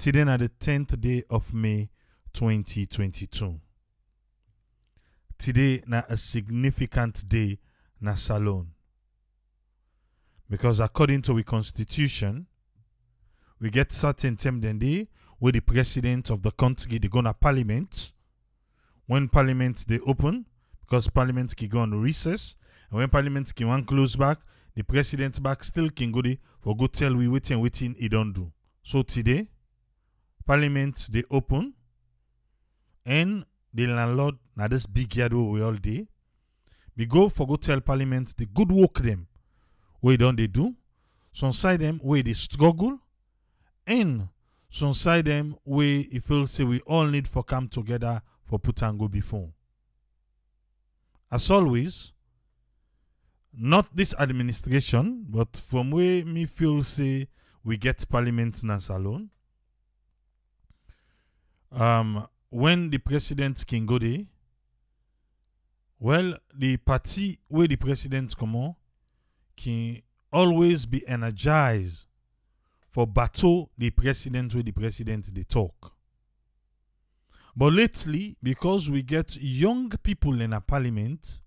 Today na the 10th day of May 2022. Today na a significant day na Salone. Because according to the constitution, we get certain time then day where the president of the country they go to parliament. When parliament they open, because parliament can go on recess, and when parliament can one close back, the president back still can go there for go tell we waiting he don't do. So today, parliament they open, and the landlord now this big yard where we all day. We go for go tell parliament the good work them where don't they do. Some side them where they struggle, and some side them where it feels say we all need for come together for put and go before. As always, not this administration, but from where me feel say we get parliament na Salone. When the president can go there, well, the party where the president come on can always be energized for battle the president where the president they talk. But lately, because we get young people in a parliament,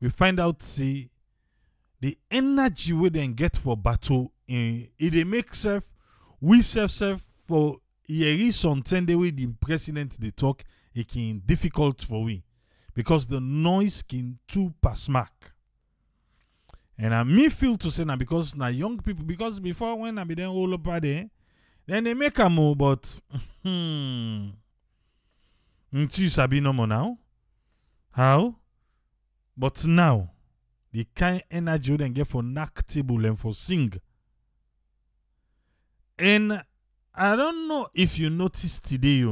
we find out see the energy we then get for battle it makes we self for here is on 10 day with the president they talk it can difficult for we because the noise can too pass mark. And I me feel to say now because now young people because before when I be then all over there then they make a move but you sabi no more now. How? But now the kind energy you then get for knock table and for sing. And I don't know if you noticed today,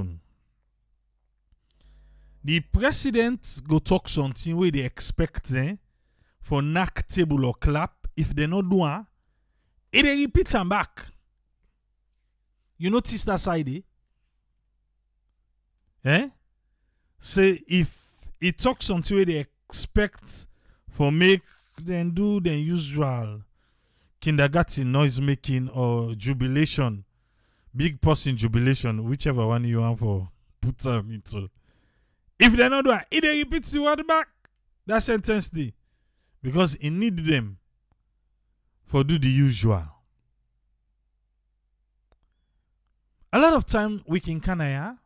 the president go talk something where they expect for knock table or clap. If they not do it, they repeat them back. You notice that side? Say if it talks something where they expect for make them do the usual kindergarten noise making or jubilation, big person jubilation, whichever one you want for put them into. If they not do it, they repeat the word back. That sentence day. Because it need them for do the usual. A lot of time we can kanaya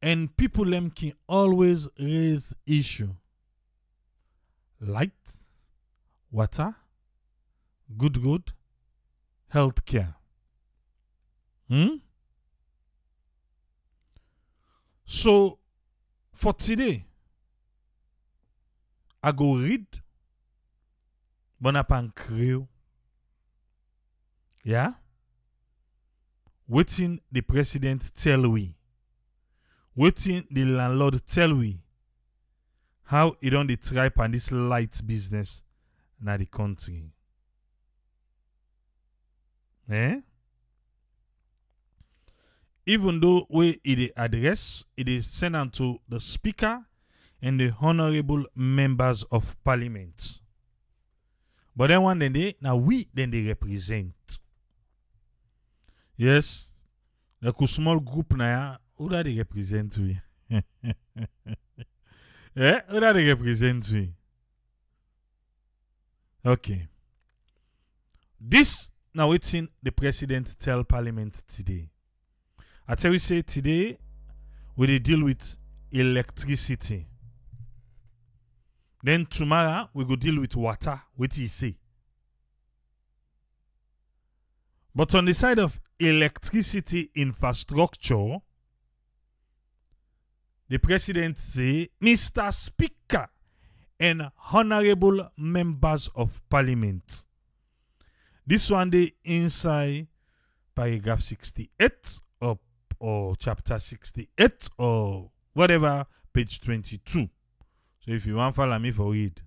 and people them can always raise issue. Light, water, good, health care. So, for today, I go read Bonapan Creo. Yeah? Waiting the president tell we. Waiting the landlord tell we how it on the tribe and this light business na the country. Even though we it address, it is sent on to the speaker and the honorable members of parliament. But then one day, now we then they represent. Yes, the small group na who that they represent we? Who that they represent we? Okay. This now waiting the president tell parliament today. I tell you say today we deal with electricity. Then tomorrow we go deal with water. What he say? But on the side of electricity infrastructure, the president say, Mr. Speaker and honorable members of parliament. This one day inside paragraph 68 or chapter 68 or whatever, page 22. So if you want to follow me for read.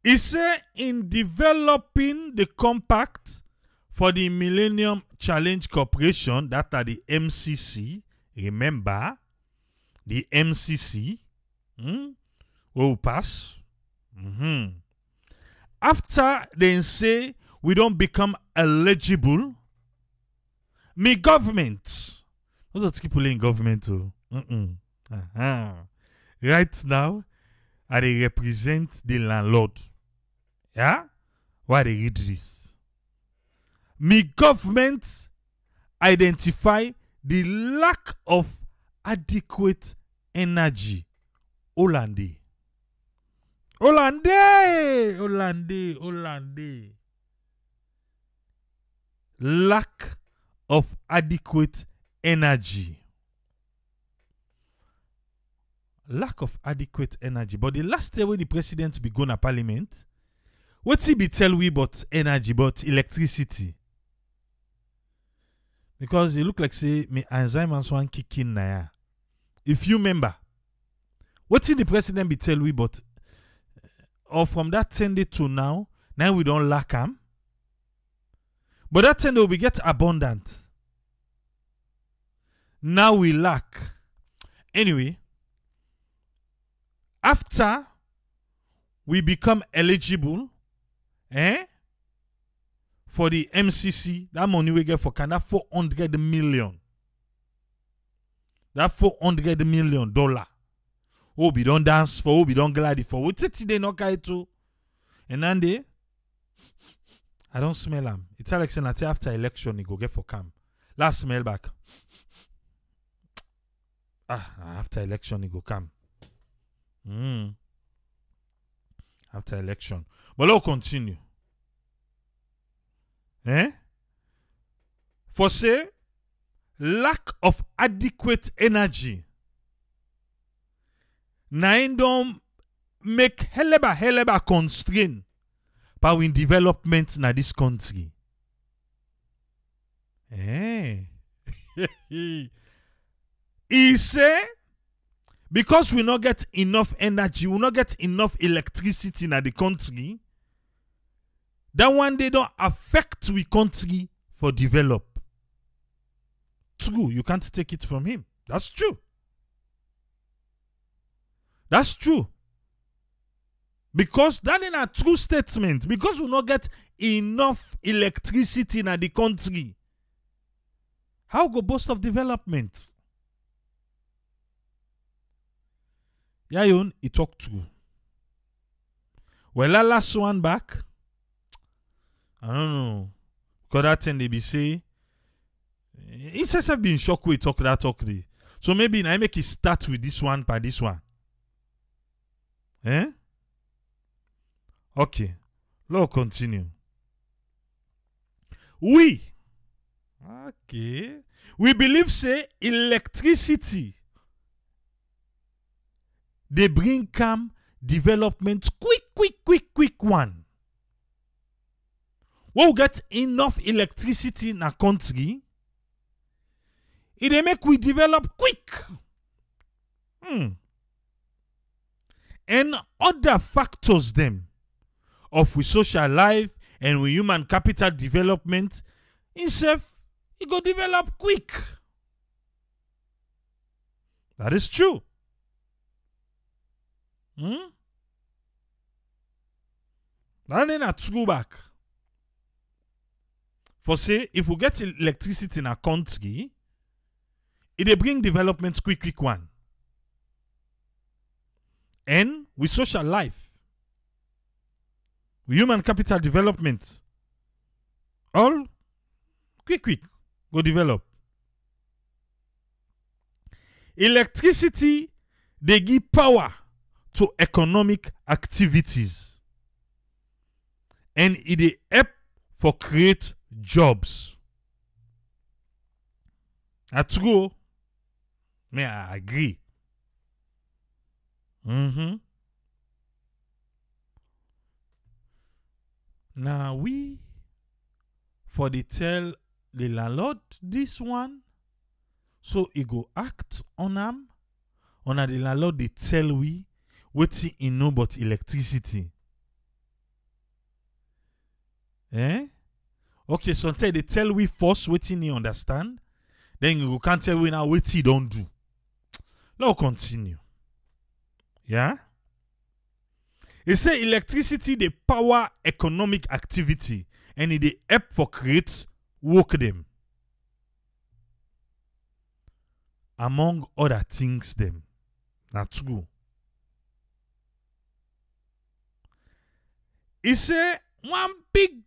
He said in developing the compact for the Millennium Challenge Corporation, that are the MCC, remember, the MCC, will pass. After they say we don't become eligible, me government, not keep playing government too. Right now, I dey represent the landlord. Yeah? Why they read this? Me government identify the lack of adequate energy. Hollande. Lack of adequate energy. Lack of adequate energy. But the last year when the president be going to parliament, what he be tell we about energy, but electricity? Because it look like say me Alzheimer's one kicking na. If you remember, what did the president be tell we about? Or from that 10 day to now we don't lack them. But that 10 day we get abundant. Now we lack. Anyway, after we become eligible, for the MCC, that money we get for Canada, 400 million. That $400 million. Oh, we don't dance for, oh, we don't glad for. What did they not carry to? And then I don't smell them. It's Alex and after election, he go get for cam. Last smell back. After election, he go come. After election. But let's continue. For say, lack of adequate energy. Nine don't make heleba constraint power in development na this country. He say, because we not get enough energy, we not get enough electricity in the country, that one day don't affect we country for develop. True, you can't take it from him. That's true. That's true. Because that is a true statement. Because we not get enough electricity in the country, how go boast of development? Yayon, he talk true. Well, that last one back, I don't know. Because that thing they be say, he says I've been shocked with talk there. So maybe I make it start with this one by this one. Okay. Let's continue. We believe say electricity they bring calm development quick one. When we get enough electricity in a country, it they make we develop quick. And other factors them of we social life and we human capital development itself, it go develop quick. That is true. That ain't a true back. For say, if we get electricity in a country, it bring development quick one. And with social life, with human capital development, all quick go develop. Electricity, they give power to economic activities. And it help for create jobs. That's true. May I agree. Now we for the tell the landlord this one, so he go act on them. On the landlord they tell we what he know about electricity. Okay, so until they tell we first what he understand, then you can't tell we now what he don't do. Let's continue. Yeah? They say electricity, they power economic activity and it dey help for create work them. Among other things them. Na true. He say one big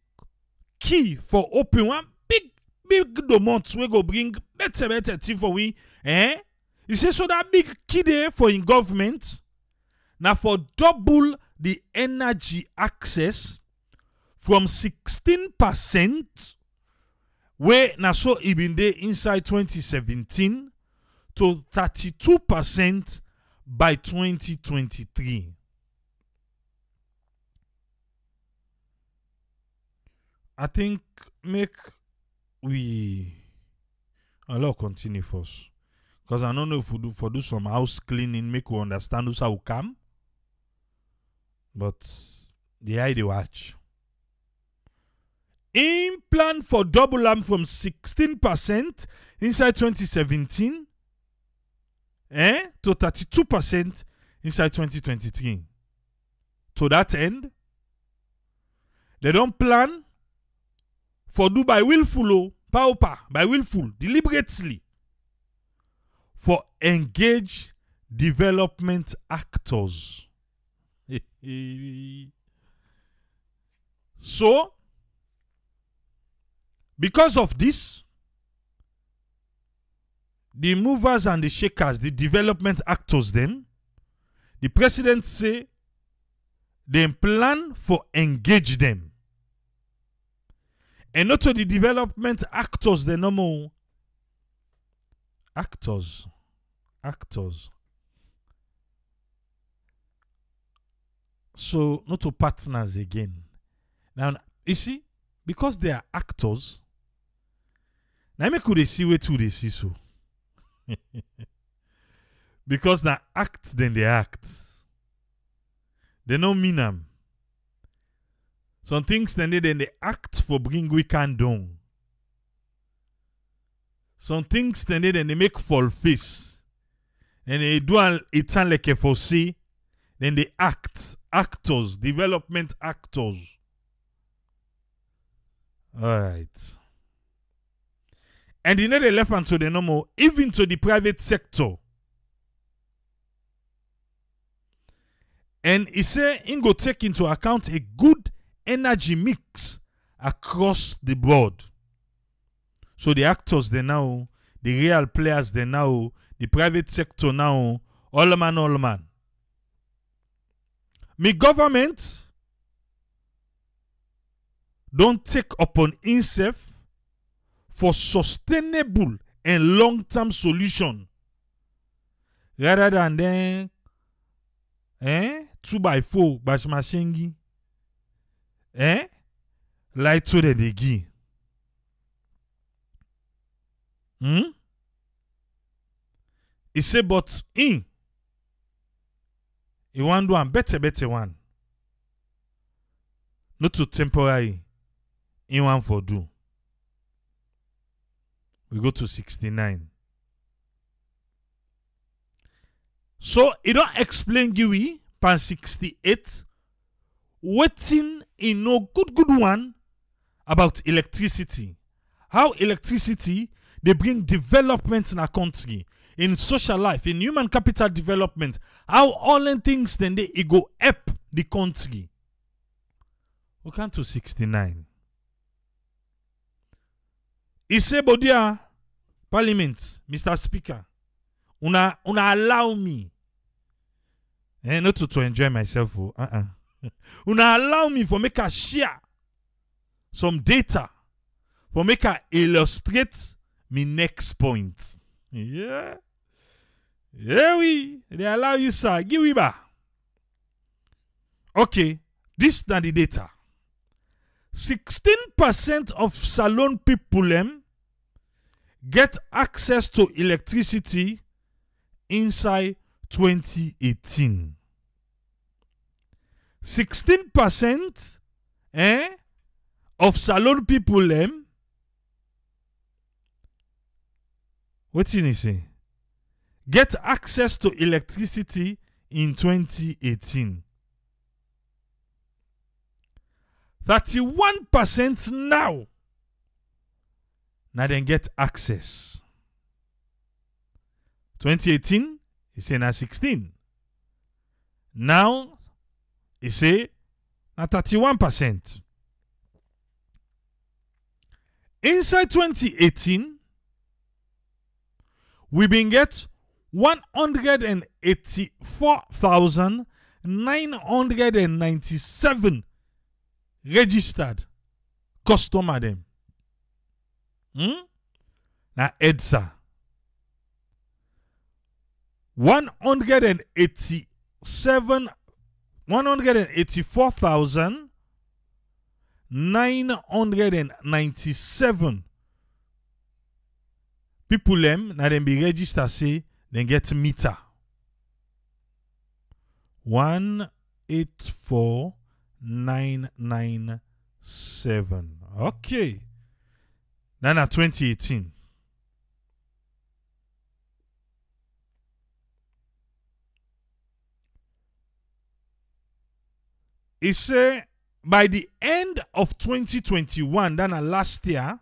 key for open, one big domot we go bring better thing for we. He say so that big key there for in government now for double the energy access from 16% where na so e been dey inside 2017 to 32% by 2023. I think make we allow continue first. Because I don't know if we do some house cleaning, make we understand how we come. But the eye they watch. In plan for double arm from 16% inside 2017 to 32% inside 2023. To that end, they don't plan for do by willful, by willful, deliberately, for engage development actors. So, because of this, the movers and the shakers, the development actors, them, the president say they plan for engage them. And not to the development actors, the normal actors. So, not to partners again. Now, you see, because they are actors, now me could they see where to they see so. Because now act, then they act. They don't mean them. Some things then they act for bring we can down. Some things then they make fall face. And they do it like a for see. Then they act. Actors. Development actors. Alright. And you know they left unto the normal, even to the private sector. And he say he go take into account a good energy mix across the board. So the actors they now, the real players they now, the private sector now, all man. Me government don't take upon himself for sustainable and long-term solution rather than then 2x4 bashmashengi light to the degi. He say but he want do one better one. Not to temporary. He want for do. We go to 69. So, it don't explain Giwi, pan 68, waiting in no good one about electricity. How electricity, they bring development in a country, in social life, in human capital development. How all the things then they go help the country. We come to 69. He say, Bodia, Parliament, Mr. Speaker, una allow me, not to enjoy myself, una allow me for make a share some data, for make a illustrate me next point. Yeah, we they allow you, sir. Give me back. Okay, this is the data. 16% of Salon people get access to electricity inside 2018. 16% of Salon people what did he say? Get access to electricity in 2018. 31% now. Now then get access. 2018, he say na 16. Now, he say na 31%. Inside 2018, we been get 184,997 registered customer them. Na EDSA. 184,997 people them na them be register say then get meter. 184,997. Okay. Now na 2018. He say by the end of 2021, then last year,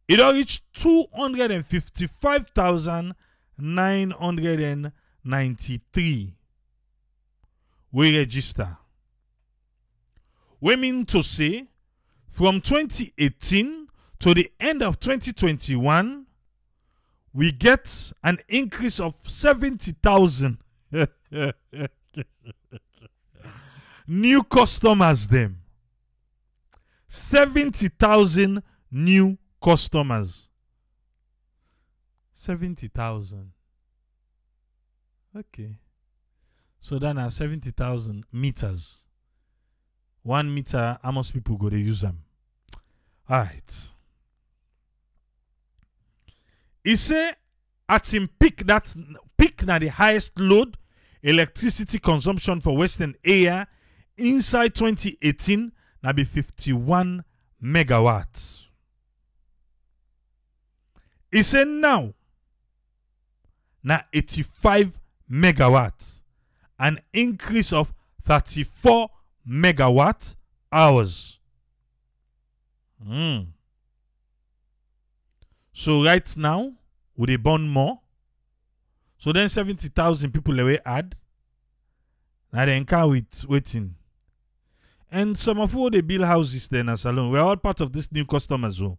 it all reached 255,993. We register. We mean to say, from 2018 to the end of 2021, we get an increase of 70,000 new customers them. 70,000 new customers. 70,000. Okay. So then are 70,000 meters. 1 meter, how much people go to use them? Alright. He say at him peak na the highest load electricity consumption for Western area inside 2018 na be 51 megawatts. He say now na 85 megawatts, an increase of 34 megawatt hours. So right now, would they burn more? So then 70,000 people they will add. Now they encounter with waiting. And some of who they build houses then as alone. We're all part of this new customers. You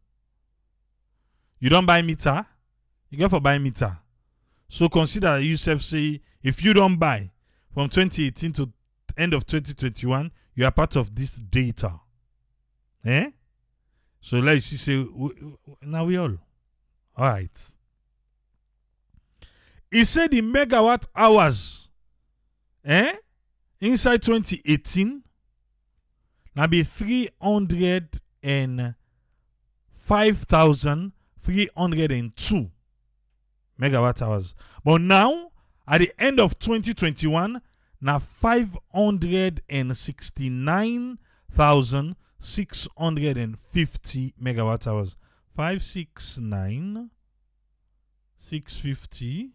don't buy meter, you go for buy meter. So consider yourself say if you don't buy from 2018 to end of 2021, you are part of this data. Eh? So let's say now we all. Alright. He said the megawatt hours inside 2018 now be 305,302 megawatt hours. But now at the end of 2021 now 569,650 megawatt hours. 569,650.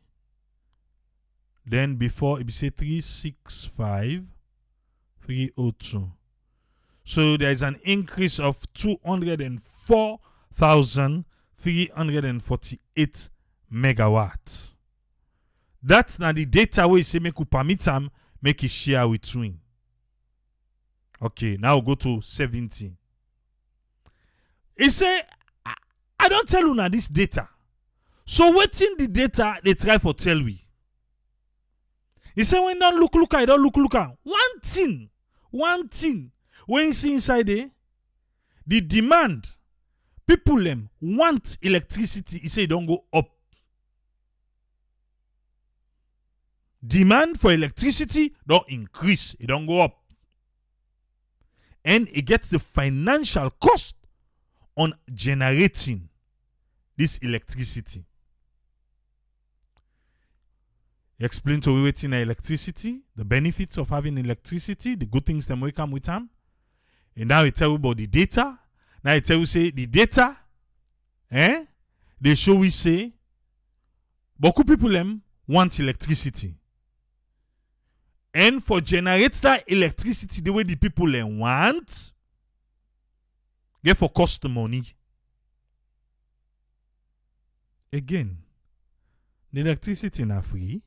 Then before it say 365,302. So there is an increase of 204,348 megawatts. That's now the data we say make you permit them make it share with swing. Okay, now we'll go to 70. He say, I don't tell you now this data. So waiting the data they try for tell we. He say when don't look, I don't look. One thing. When you see inside there, the demand, people them want electricity, he say it don't go up. Demand for electricity don't increase, it don't go up. And it gets the financial cost on generating this electricity. He explained to we waiting electricity, the benefits of having electricity, the good things that may come with them. And now he tell you about the data. Now he tell you say the data, they show we say, beaucoup people them want electricity. And for generate that electricity the way the people them want, get for cost money. Again, the electricity na free.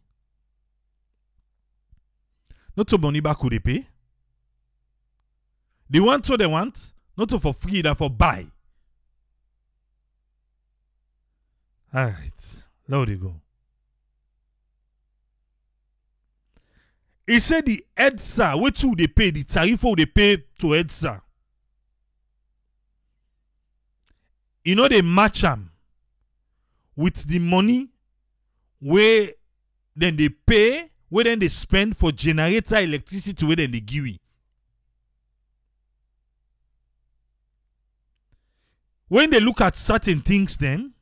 Not to money back who they pay. They want so they want, not to for free, that for buy. Alright, now they go. He said the EDSA, what do they pay? The tariff they pay to EDSA. You know they match them with the money where then they pay, where then they spend for generator electricity, where then they give it. When they look at certain things then,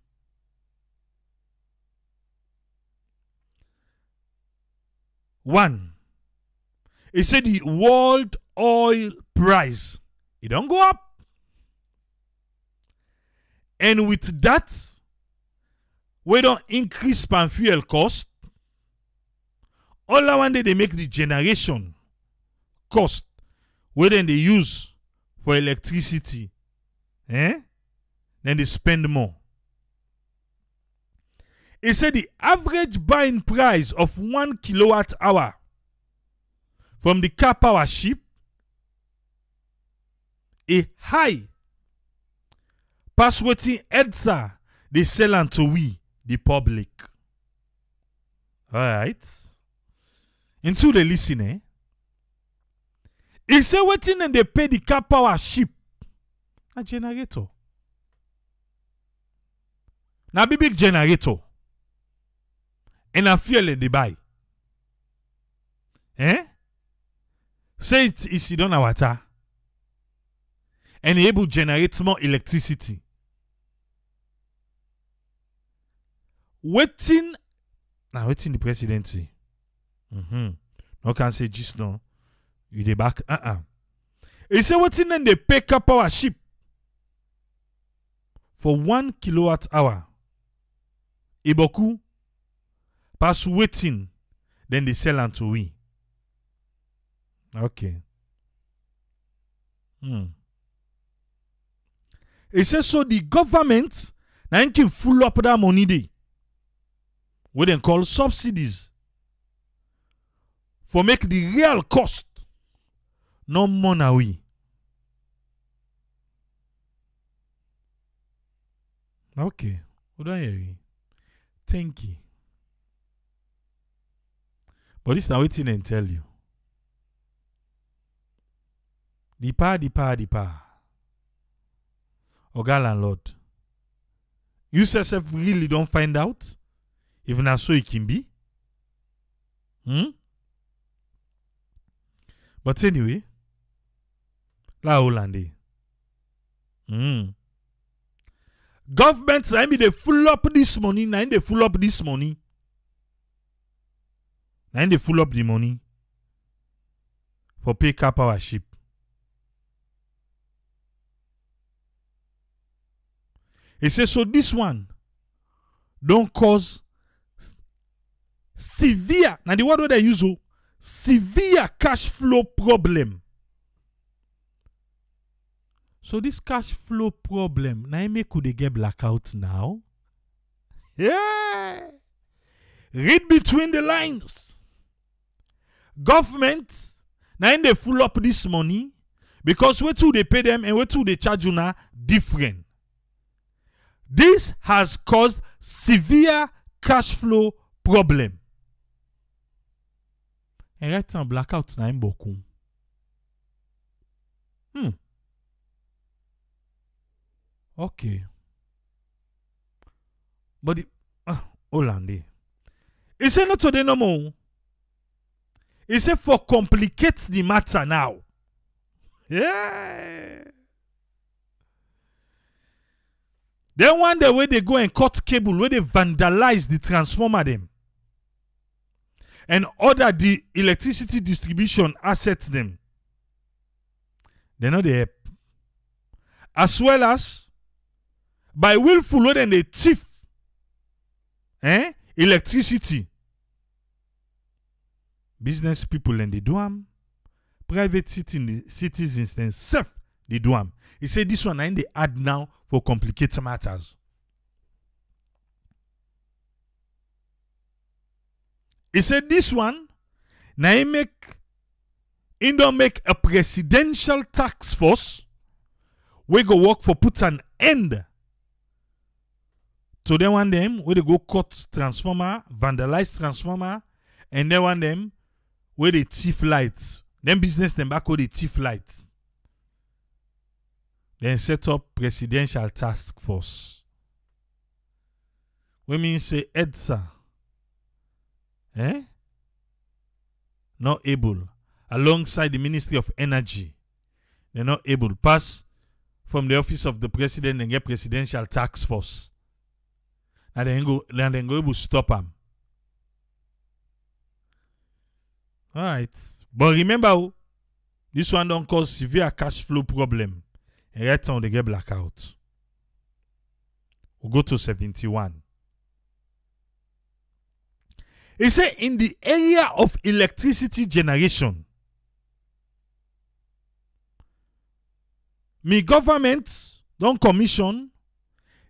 one, it said the world oil price, it don't go up. And with that, we don't increase palm fuel cost. All I want they make the generation cost where then they use for electricity. Then they spend more. It said the average buying price of 1 kilowatt hour from the car power ship a high pass waiting EDSA they sell unto we the public. Alright. Into the listener. It say waiting and they pay the car power ship a generator. Now big generator. And a fuel they buy. Say it is done a water. And able to generate more electricity. Waiting the presidency. No can say just no. You dey back. He say waiting and they pay car power ship for 1 kilowatt hour. Iboku pass waiting, then they sell unto we. Okay. It says so the government now can full up that money day. What they call subsidies. For make the real cost no more now we. Okay. What do I hear? Thank you. But this is now waiting and tell you. The power. Oga landlord. You yourself really don't find out if not so it can be. But anyway, la Hollande. Government, I mean, they full up this money. Now they full up this money. Now they full up the money for pay car power ship. It says so this one don't cause severe. Now the word they use severe cash flow problem. So this cash flow problem, now make could they get blackout now? Yeah. Read between the lines. Government, now they full up this money because where to they pay them and where to they charge you now different. This has caused severe cash flow problem. And right now blackout na imboku. Okay. But the Hollande. It say not today no more. It say for complicate the matter now. Yeah. Then one day where they go and cut cable, where they vandalize the transformer them. And order the electricity distribution assets them. They know they help. As well as by willful way then they thief electricity. Business people and they do them. Private citizens then self they do am. He say this one na they add now for complicated matters. He said this one now he don't make a presidential task force we go work for put an end to them one them where they go cut transformer, vandalize transformer, and then one them where they thief lights. Them business them back where they thief lights. Then set up presidential task force. We mean say EDSA. Not able. Alongside the Ministry of Energy. They're not able. Pass from the office of the president and get presidential task force. And then go able to stop them. Alright. But remember, this one don't cause severe cash flow problem. And right now they get blackout. We'll go to 71. He said in the area of electricity generation, my government don't commission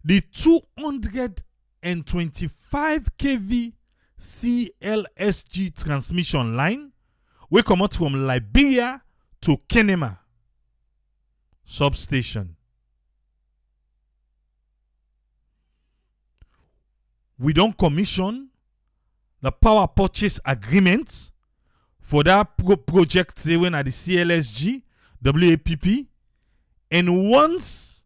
the 225 kV CLSG transmission line we come out from Liberia to Kenema substation. We don't commission the power purchase agreement for that project when at the CLSG, WAPP, and once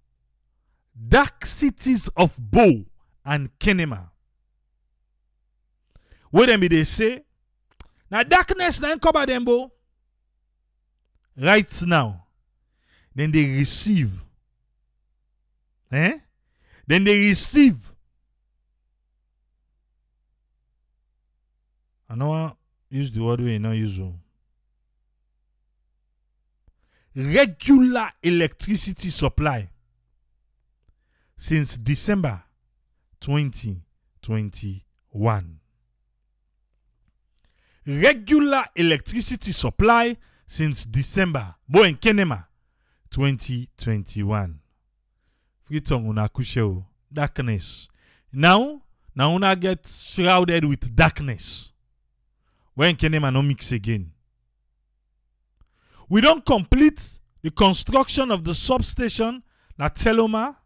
dark cities of Bo and Kenema. Where them be they say, now darkness then cover them Bo. Right now, then they receive. Then they receive. I know use the word we not use. Regular electricity supply since December 2021. Regular electricity supply since December Bo en Kenema 2021. Friton una kushe darkness. Now una get shrouded with darkness. When Kenema no mix again. We don't complete the construction of the substation na Teloma,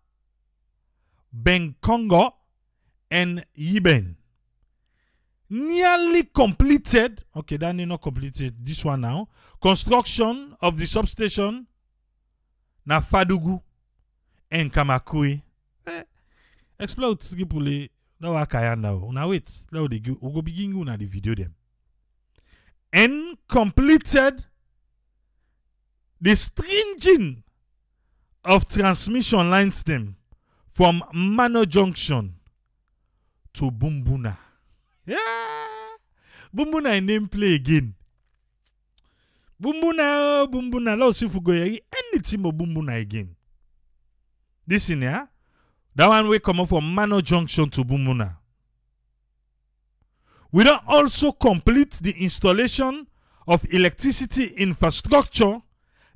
Benkongo, and Yiben. Nearly completed. Okay, that is not completed. This one now. Construction of the substation na Fadugu and Kamakui. Explode skipuli. No wakaya now. Now wait. Now we go begin una the video them. And completed the stringing of transmission lines them from Mano Junction to Bumbuna. Yeah, Bumbuna in name play again. Bumbuna. Let's see if we go anything of Bumbuna again. This in here, that one we come up from Mano Junction to Bumbuna. We don't also complete the installation of electricity infrastructure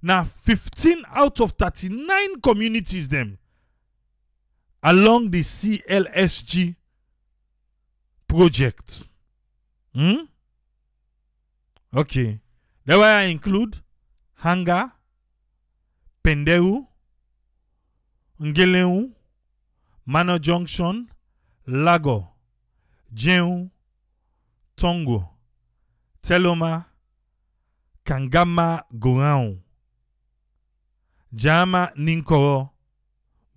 now 15 out of 39 communities them along the CLSG project. Okay. That way I include Hanga, Penderu, Ngeleu, Mano Junction, Lago, Jeun, Tongo, Teloma, Kangama Goraon, Jama Ninkoro,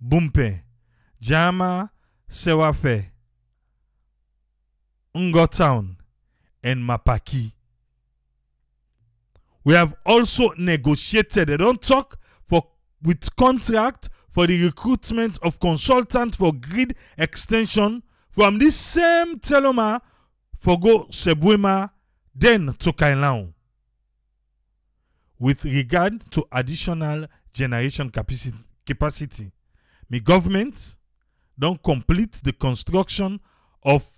Bumpe, Jama Sewafe, Ungo Town, and Mapaki. We have also negotiated, they don't talk with contract for the recruitment of consultants for grid extension from this same Teloma for go Sebwema, then to Kailaon. With regard to additional generation capacity, my government don't complete the construction of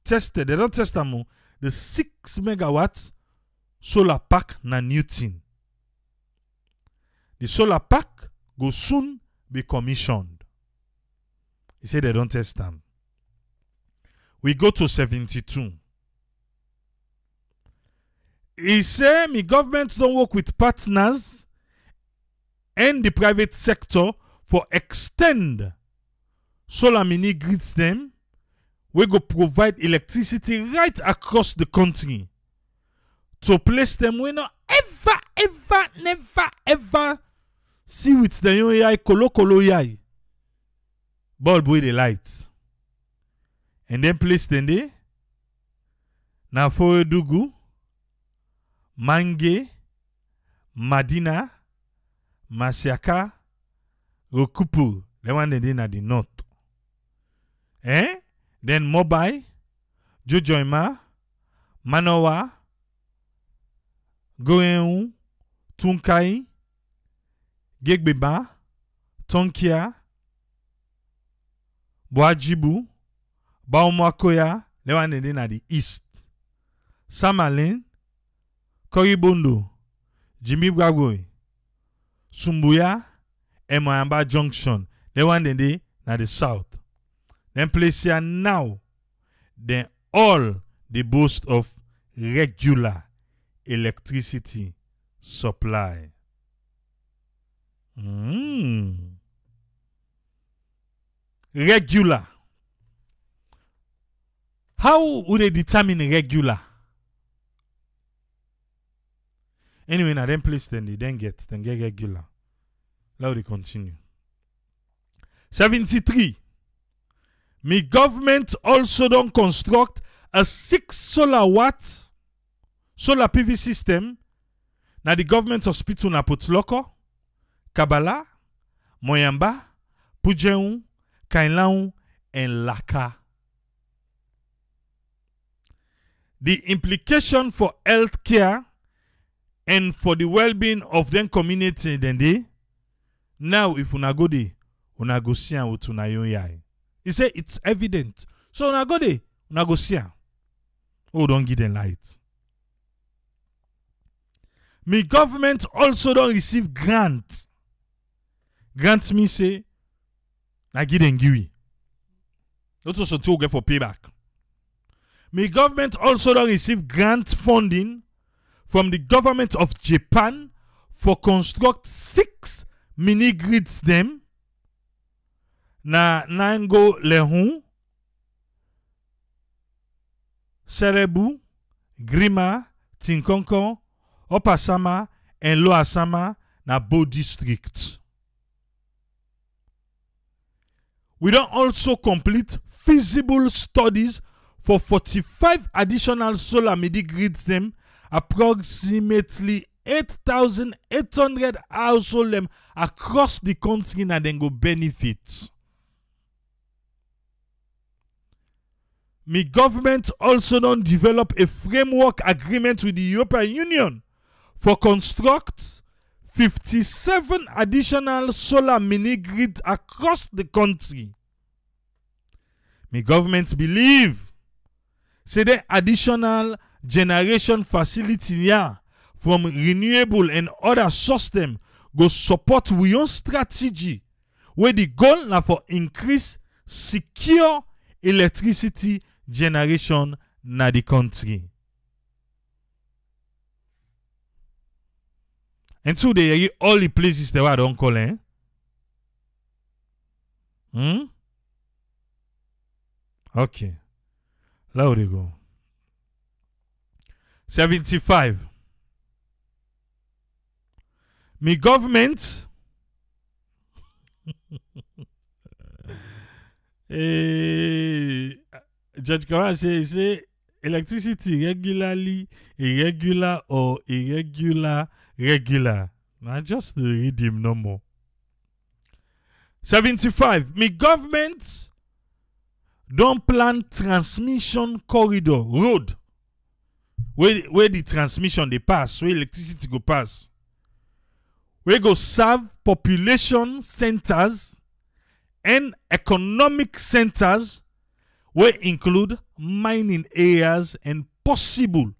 they don't test them, the 6 megawatts solar park na Newton. The solar park will soon be commissioned. He said they don't test them. We go to 72. He said, "My government don't work with partners and the private sector for extend solar mini grids them. We go provide electricity right across the country. To place them, we no never see with the young yai, kolo yai. Bulb with the light. And then place them there. Na Dugu, Mange, Madina, Masiaka, Rokupu. The one they did at the north. Then Mobai, Jojoima, Manowa, Goeun, Tunkai, Gegbeba, Tonkia, Boajibu, Baumakoya, the one they did at the east. Samalin, Koribondo, Jimmy Bwagoy, Sumbuya, and Moyamba Junction, the one they did at the south. Then place here now, then all the boast of regular electricity supply. Regular. How would they determine regular? Anyway, now then place then get regular. Now they continue. 73. My government also don't construct a 6 solar watt solar PV system. Now the government hospital na Potloko, Kabala, Moyamba, Pujeun, Kainlaun, and Laka. The implication for healthcare and for the well-being of them community then they now if una go there, una go see am with una yon yai. He said it's evident. So una go there, una go see am. Oh, don't give them light. My government also don't receive grant. Grant me say, I give them giwi. Not also to get for payback. My government also don't receive grant funding from the government of Japan for construct 6 mini grids them. Na Nango Leone, Serebu, Grima, Tinkonkon, Opasama, and Loasama na Bo districts. We don't also complete feasible studies for 45 additional solar mini grids them, approximately 8,800 households them across the country and then go benefit. My government also don't develop a framework agreement with the European Union for construct 57 additional solar mini grids across the country. My government believe say the additional generation facility here from renewable and other sources go support we own strategy where the goal na for increase secure electricity generation na the country. And so they all the places they were don't call Okay. Now they go. 75. My government Judge Kawan say electricity regularly, irregular, or irregular, regular. Now just read him no more. 75. My government don't plan transmission corridor road where the transmission they pass, where electricity go pass. We go serve population centers and economic centers will include mining areas and possible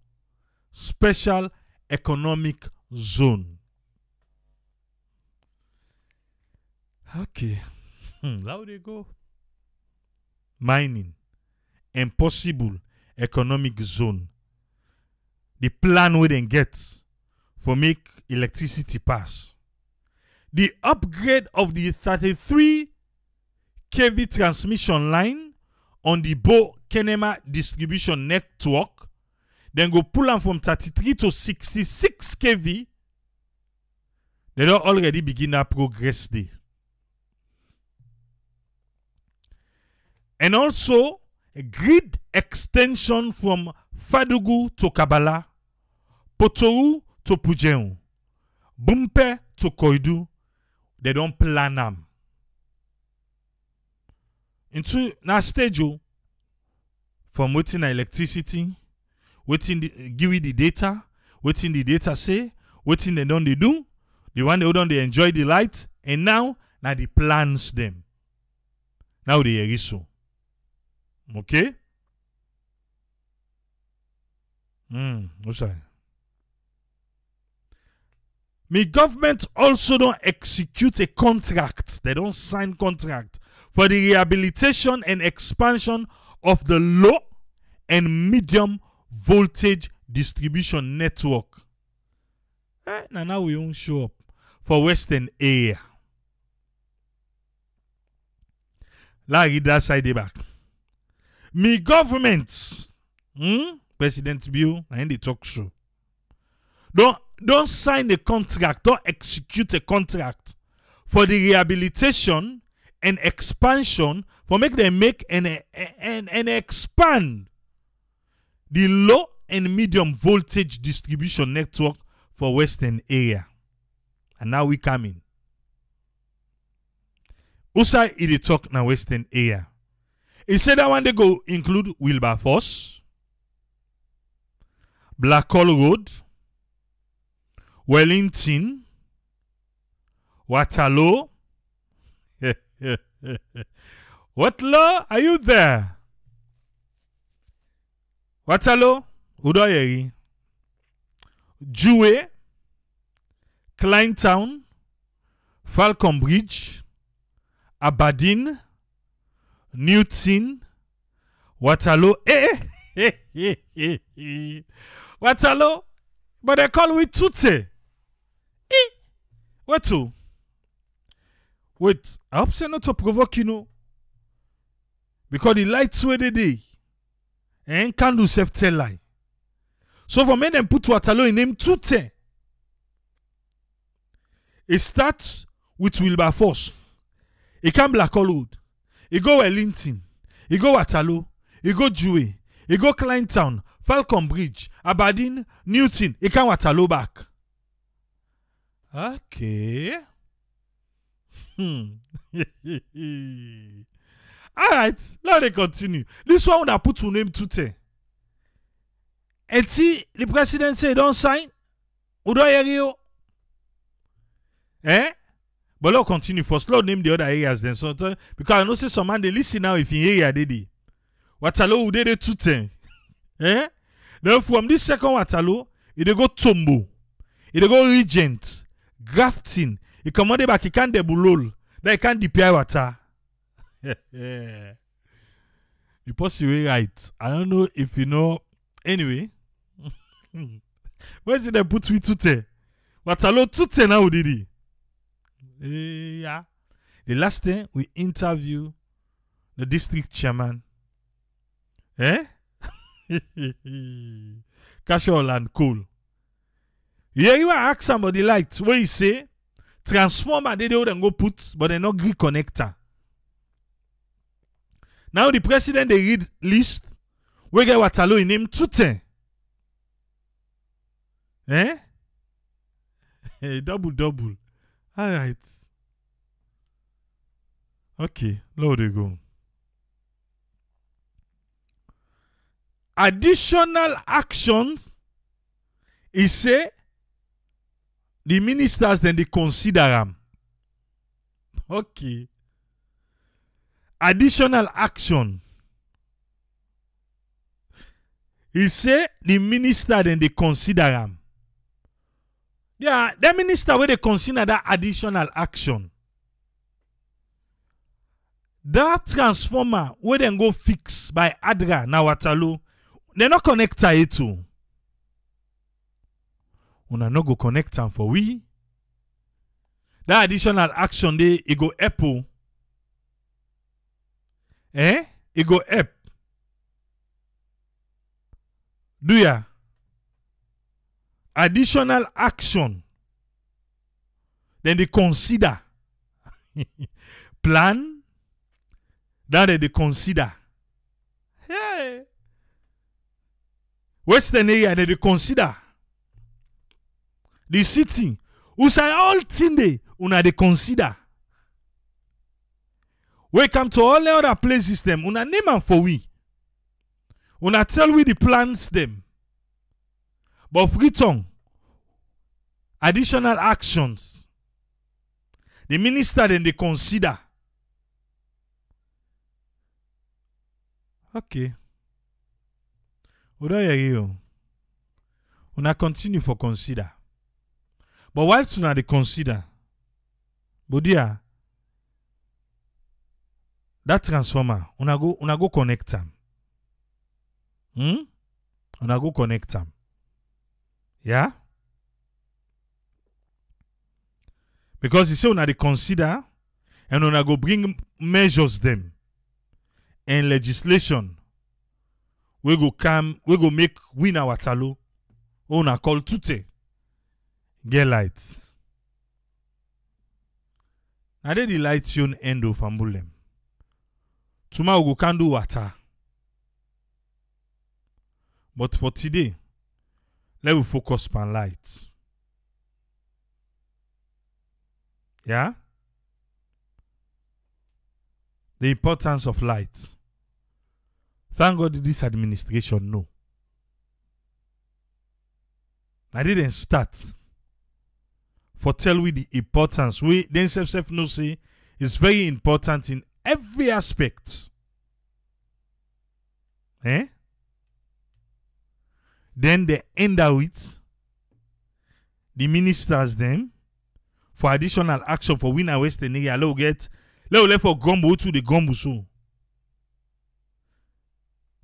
special economic zone. Okay. How they go? Mining. Impossible economic zone. The plan we then get for make electricity pass. The upgrade of the 33 kV transmission line on the Bo Kenema distribution network, then go pull them from 33 to 66 kV. They don't already begin that progress there. And also a grid extension from Fadugu to Kabala, Potoru to Pujeun, Bumpe to Koidu. They don't plan them. Into now stage from waiting electricity, waiting give you the data, waiting the data say, waiting they don't they do, the one they don't they enjoy the light, and now the plans them. Now they are so. Okay? What's that? Me government also don't execute a contract. They don't sign contract for the rehabilitation and expansion of the low and medium voltage distribution network. Now we won't show up for Western area. La read that side back. Me government, President Bill, and the talk show. Don't sign a contract, don't execute a contract for the rehabilitation and expansion for make them make and expand the low and medium voltage distribution network for Western area. And now we come in. Usa it talk na Western area. He said that one they go include Wilberforce, Blackhall Road, Wellington, Waterloo. Waterloo, are you there? Waterloo, Udoyeri, Jue, Kleintown, Falcon Bridge, Aberdeen, Newton, Waterloo. Waterloo, but they call it Tute. What to? Wait, I hope not to provoke you know. Because the lights where they day and can't do self tell lie. So for me them put Waterloo in name Tute. It starts with Wilberforce. It can Blackhall Road. It go Wellington. It go Waterloo. It go Jue. It go Kleintown. Falcon Bridge. Aberdeen. Newton. It can Waterloo back. Okay. Alright. Now they continue. This one would have put to name Tute. And see, the president say don't sign. Udoyeri. But let's continue first. Let's name the other areas then. So, because I know say some man they listen now if in area they did. Waterloo they Tute. Then from this second Waterloo, it go Tombo. It go Regent. Grafting. It command back, it can't debulol. Then it can't deploy water. You possibly right. I don't know if you know. Anyway. Where's it they put we Tute? Waterloo Tute now did he? Yeah. The last time we interview the district chairman. Casual and cool. Yeah, you ask somebody like where you say transformer they don't go put, but they not grid connector. Now the president they read list we get Waterloo in name Tute. Double. Alright. Okay, now they go. Additional actions is say the ministers then they consider them. Okay. Additional action. He say the minister then they consider them. Yeah, the minister where they consider that additional action. That transformer where then go fix by Adra na Waterloo, they not connect it to. Una no go connect them for we. That additional action they it go help. It go help. Do ya? Additional action. Then they consider. Plan. Then they consider. Hey. Western area, they consider. The city. Who say all thing they una they consider. We come to all the other places them. Una name them for we. Una tell we the plans them. But free tongue. Additional actions. The minister then they consider. Okay. Uda you. Una continue for consider. But whilst una they consider, Bodia, that transformer, una go connect them. Una go connect them. Yeah? Because you say una they consider and una go bring measures them and legislation we go make win our talo. Una call tute. Get light. Now they the light yon end of ambulem. Tomorrow we can do water. But for today, let me focus on light. Yeah? The importance of light. Thank God this administration know. I didn't start. For tell we the importance. We then self know say it's very important in every aspect. Then they end out with the ministers them for additional action for winner Western area. Let for gumbo to the gumbo so.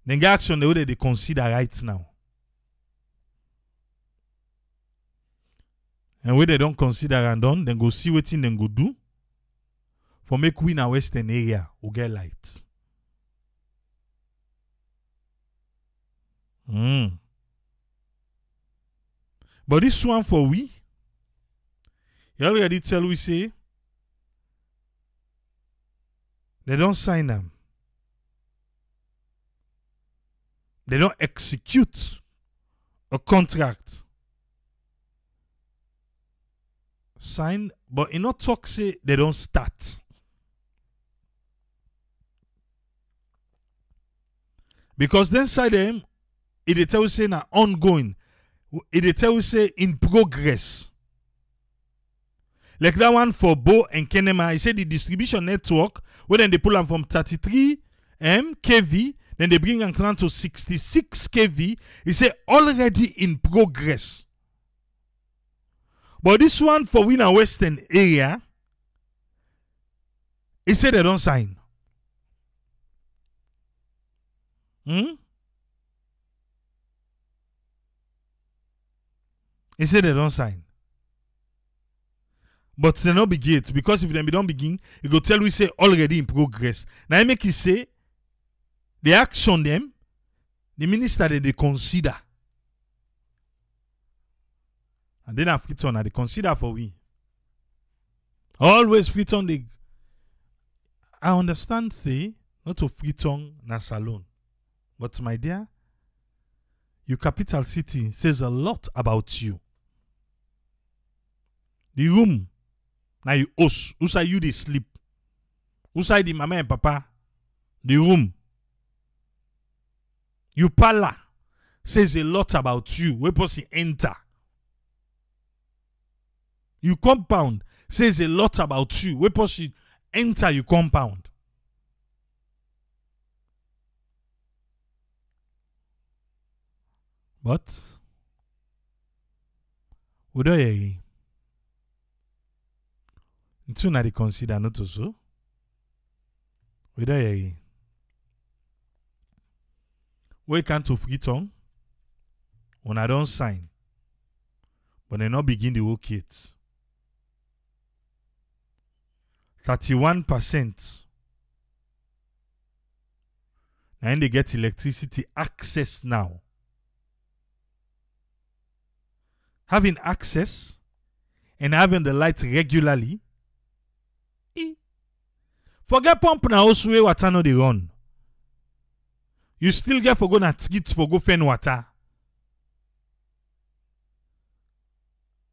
Then get action the way they consider right now. And when they don't consider and done, then go see what thing then go do for make we in our Western area will get light. But this one for we, you already tell we say they don't sign them. They don't execute a contract. Sign, but in not talk say they don't start. Because then side them, it tell you say na ongoing. It tell you say in progress. Like that one for Bo and Kenema, he said the distribution network, where then they pull them from 33 kV, then they bring them down to 66 kV. He said already in progress. But this one for Winner Western area, he said they don't sign. He said they don't sign. But they not begin it, because if they don't begin, it go tell we say already in progress. Now I make it say the action them, the minister that they consider. And then after Freeton, they consider for we. Always Freeton they I understand say not to Freeton na salon. But my dear, your capital city says a lot about you. The room now you host. Who say you they sleep? Who say the mama and papa? The room. You pala says a lot about you. Where person enter. You compound says a lot about you. Where person enter you compound. But would I until now they consider not so? We there here. We can't to free tongue. When I don't sign. But they not begin the work yet. 31%. And they get electricity access now. Having access and having the light regularly. Forget pump na house way water no dey run. You still get for go na treat for go fend water.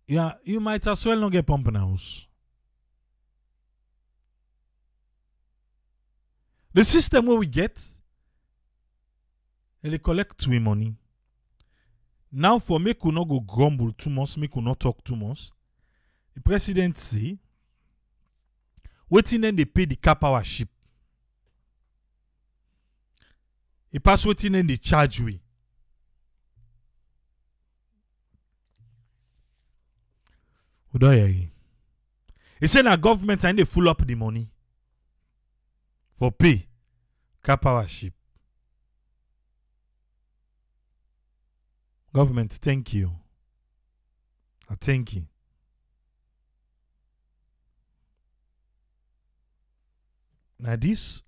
Yeah, you might as well not get pump na house. The system where we get, they collect we money. Now for make we not go grumble too much, make we not talk too much. The president say, waiting then they pay the car power ship. He pass waiting then they charge we. We don't hear you. He said that government and they full up the money for pay car power ship. Government, thank you. I thank you. Now this,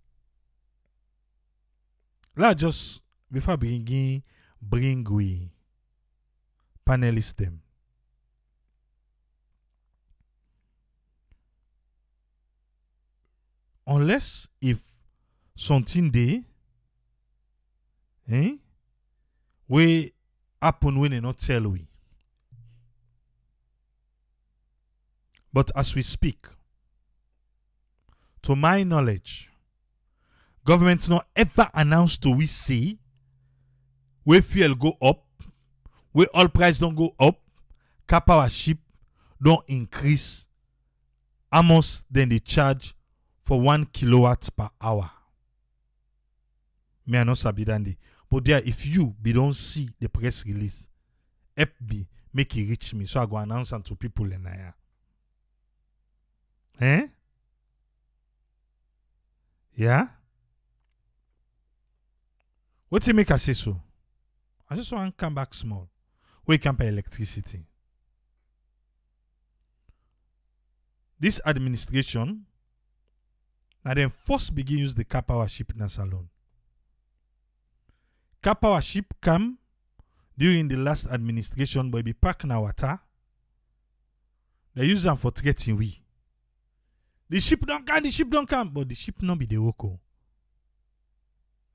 let's just, before bring we panelists them. Unless if something day, we happen when they not tell we. But as we speak, to my knowledge, government not ever announced to we say where fuel go up, where oil price don't go up, car power ship don't increase almost then they charge for 1 kilowatt per hour. Me I not sabi dande. But there, if you be don't see the press release, help me make it reach me so I go announce it to people in there. Yeah? What do you make I say so? I just want to come back small. We can pay electricity. This administration, now then first begin use the car power ship in a salon. Car power ship come during the last administration, but it be packed na water. They use them for threatening we. The ship don't come, but the ship not be the work. It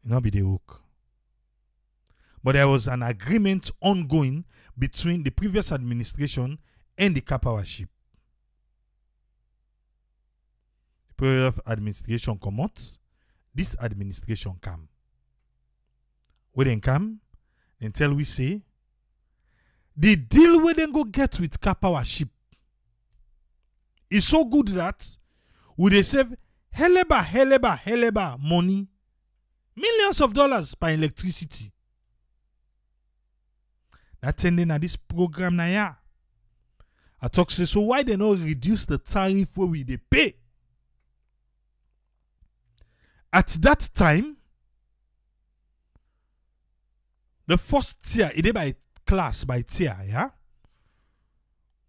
not be the work. But there was an agreement ongoing between the previous administration and the car power ship. The previous administration come out, this administration come. When they come, then tell we say, the deal we then go get with car power ship is so good that we they save heleba money, millions of dollars per electricity. That ending at this program na ya. I talk say so why they not reduce the tariff where we they pay? At that time, the first tier, it is by class, by tier, yeah?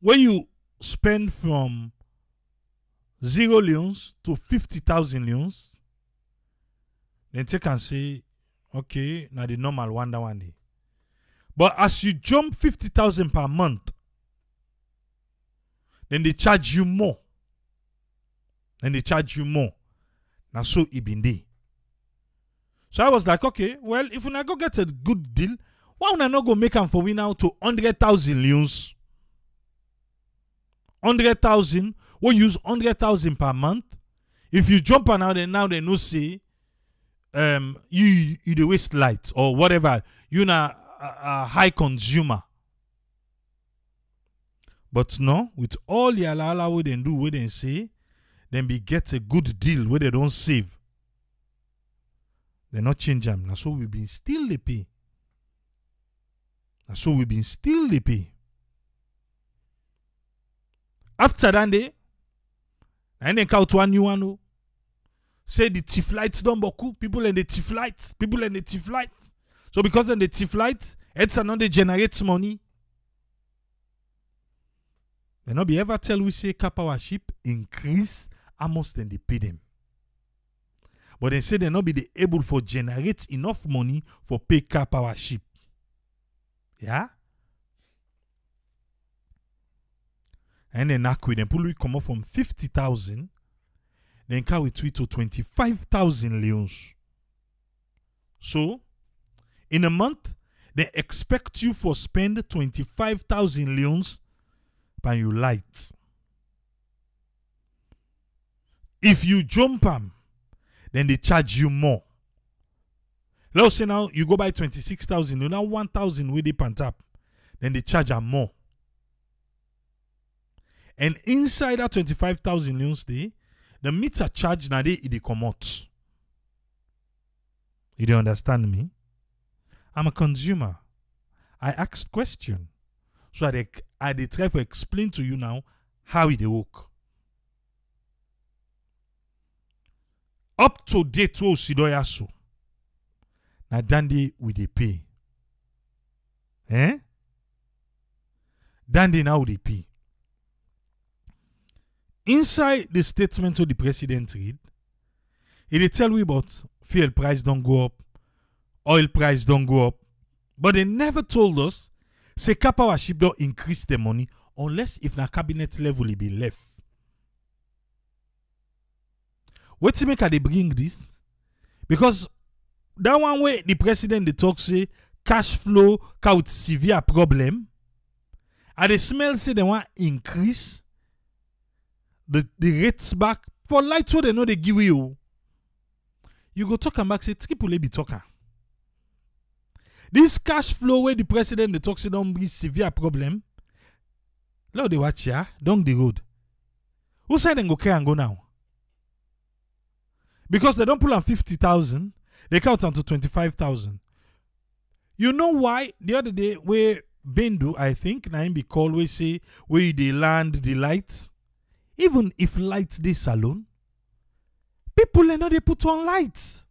When you spend from 0 leons to 50,000 leons, then you can say, okay, now the normal one day. But as you jump 50,000 per month, then they charge you more. Now so it been there. So I was like, okay, well, if we not go get a good deal, why would I not go make them for we now to 100,000 leons? 100,000, we use 100,000 per month. If you jump on now, then they no say, you the waste light or whatever. You know, a high consumer. But no, with all the ala we then do, we then say, then we get a good deal where they don't save. They not change them. That's so we've been still they pay. After that day, and then count one new one. say the thief lights don't boku, people in the thief lights, people in the thief lights. So because in the thief lights, it's another generates money. May not be ever tell we say car power ship increase almost than they pay them. But they say they not be able for generate enough money for pay car power ship. Yeah? And then with them, pull we come up from 50,000, then can we tweet to 25,000 leons. So, in a month, they expect you for spend 25,000 leons by your light. If you jump them, then they charge you more. Let's say now you go buy 26,000, you now 1,000 with the pantap, then they charge them more. And inside that 25,000 leons day, the meter charge now they come out. You don't understand me? I'm a consumer. I asked question. So I try to explain to you now how it work. Up to date, wo sidoya so. Na dandy we dey pay. Dandy now they pay. Inside the statement of the president read, he tell we about fuel price don't go up, oil price don't go up, but they never told us say car power ship don't increase the money unless if na cabinet level it be left. What to make they bring this? Because that one way the president they talk say cash flow with severe problem, and the smell say they want increase the rates back for light so they know they give you. You go talk and back say triple be talker. This cash flow where the president they talk say don't be severe problem. Let they watch ya down the road. Who said they go care and go now? Because they don't pull on 50,000, they count on to 25,000. You know why? The other day where Bendu, I think, na him be called, we say where they land the light. Even if lights this salon, people are not they put on lights.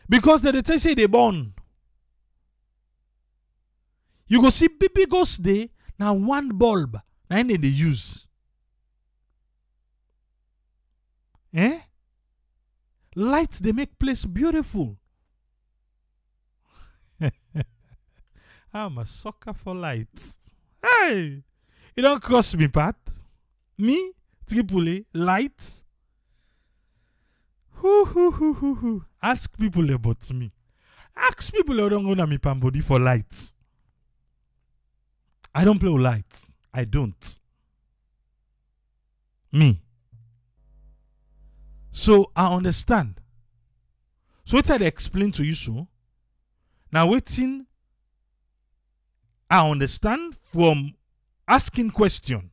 Because they say they burn. You go see baby ghost day, now one bulb, now they use. Lights, they make place beautiful. I'm a sucker for lights. Hey, you don't cross me, Pat. Me, Tripoli, lights. Ask people about me. Ask people who don't go to me pambody for lights. I don't play with lights. I don't. Me. So I understand. So what I explain to you so. Now waiting. I understand from asking question.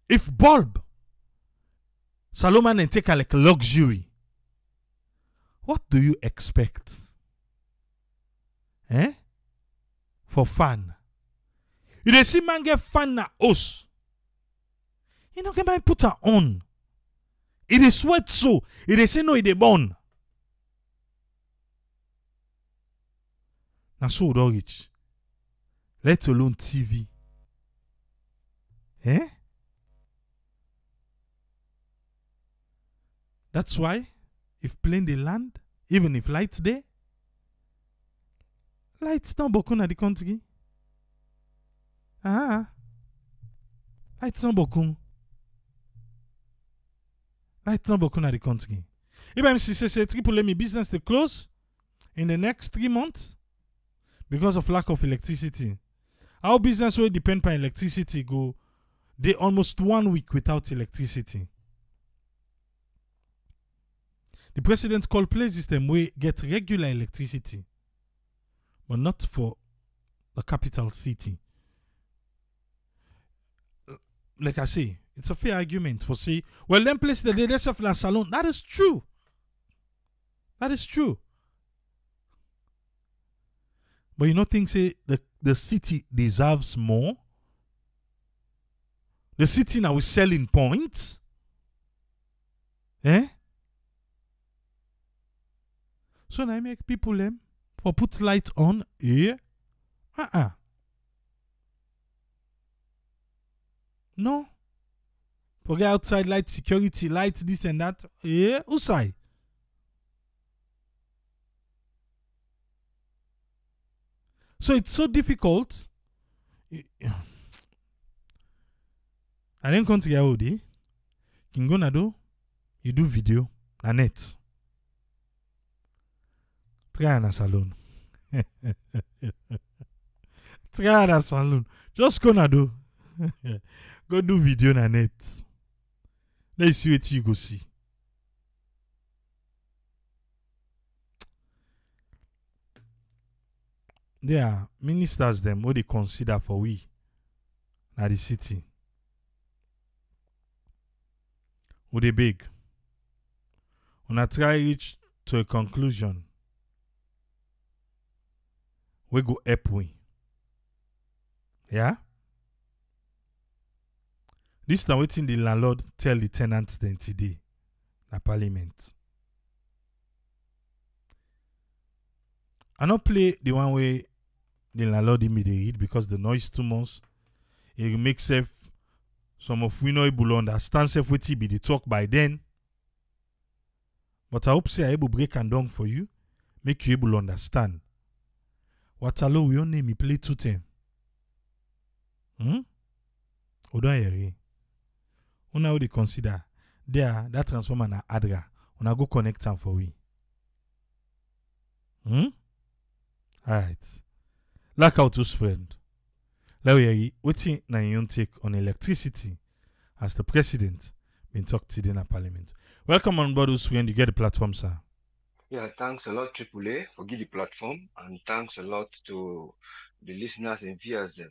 If bulb Solomon and take like luxury, what do you expect? For fun. You dey see man get fan na us. You know get man put her on. It is sweat so. It is say no it dey burn. Na so do reach. Let alone TV. That's why if plane they land, even if lights there, lights not beaucoup na the country. Lights not beaucoup. Lights not beaucoup na the country. Even si say triple let me business to close in the next 3 months because of lack of electricity. Our business will depend on electricity go. They almost 1 week without electricity. The president called places them we get regular electricity, but not for the capital city. Like I say, it's a fair argument for say, well, them place the leaders of La Salon. That is true. That is true. But you don't think say the city deserves more? The city now is selling points. Eh? So now I make people them for put light on. Eh? No. Forget outside light, security, light, this and that. Eh? Who say? So it's so difficult. I didn't come to get old. Kingona do, you do video, na net. Try na salon. Try na salon. Just go na do. Go do video na net. Let's see what you go see. There are ministers them what they consider for we na the city. Who they big. When I try reach to a conclusion, we go help we. Yeah? This now waiting the landlord tell the tenants then today na parliament. I not play the one way the landlord immediately read because the noise too much. It makes some of we not able to understand self what be the talk by then. But I hope say I able break and down for you, make you able to understand. Waterloo we only me play 2 10. Odo yeri. Una how they consider there that transformer na adra. Una go connect them for we. Alright. Like out to friend. Leone, waiting na your take on electricity as the president been talked today in parliament. Welcome on board, friend. You get the platform, sir. Yeah, thanks a lot, AAA, for giving the platform, and thanks a lot to the listeners and viewers.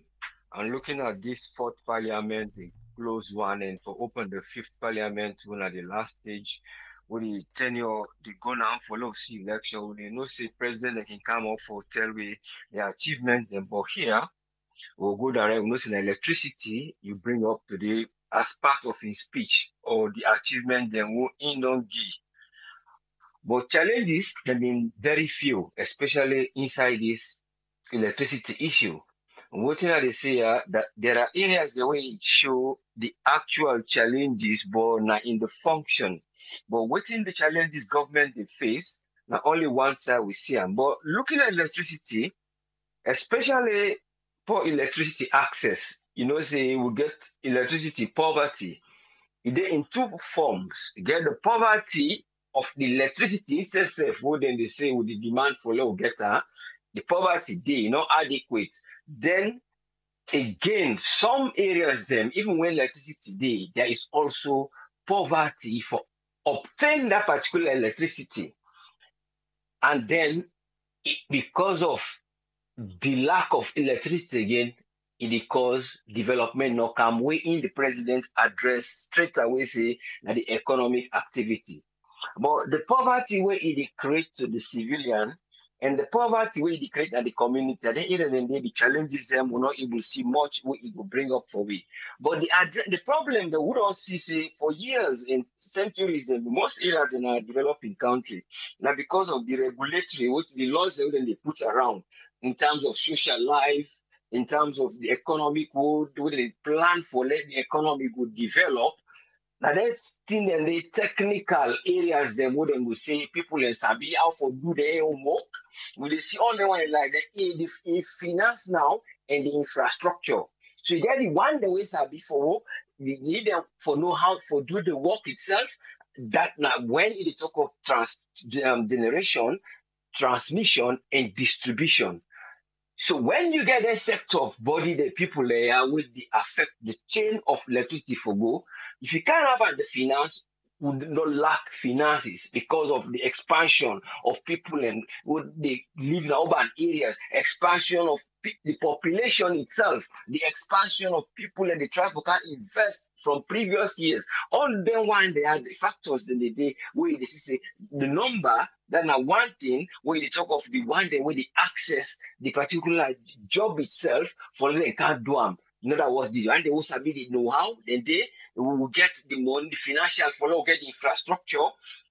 I'm looking at this 4th parliament, the close one, and for open the 5th parliament, when at the last stage, with the tenure, they go now for love see election, when they know say president they can come up for tell we their achievements, and but here we'll go direct. We know say electricity you bring up today as part of his speech or the achievement then will in don't give. But challenges have been very few, especially inside this electricity issue. What they say that there are areas the way it show the actual challenges, but not in the function. But within the challenges government they face, not only one side we see them. But looking at electricity, especially for electricity access, you know, say we get electricity poverty. It in 2 forms. You get the poverty of the electricity itself, what then they say with the demand for low getter, the poverty they not adequate. Then again, some areas them, even when electricity day, there is also poverty for obtain that particular electricity. And then because of the lack of electricity again, it cause development not come way in the president's address straight away say that the economic activity. But the poverty where it create to the civilian and the poverty where it create at the community, at the end of the day, the challenges them will not able to see much what it will bring up for we. But the problem that we don't see say for years and centuries in most areas in our developing country, now because of the regulatory, which the laws that they put around in terms of social life, in terms of the economic would they plan for let the economy would develop. Now that's thing and the technical areas them would and say people in Sabi how for do their own work. We they see all the one like the finance now and the infrastructure. So you get the one the way Sabi for work, they need them for know how for do the work itself. That now when it talk of generation, transmission and distribution. So when you get a sector of body, the people there will affect the chain of electricity for go. If you can't have the finance, would not lack finances because of the expansion of people and would they live in urban areas, expansion of the population itself, the expansion of people and the traffic can invest from previous years. All them one they are the factors in the day where they say the number. Then one thing where they talk of the one day where they access the particular job itself for they can't do them. In other words, and they will sabi the know-how, then they will get the money, the financial for will get the infrastructure,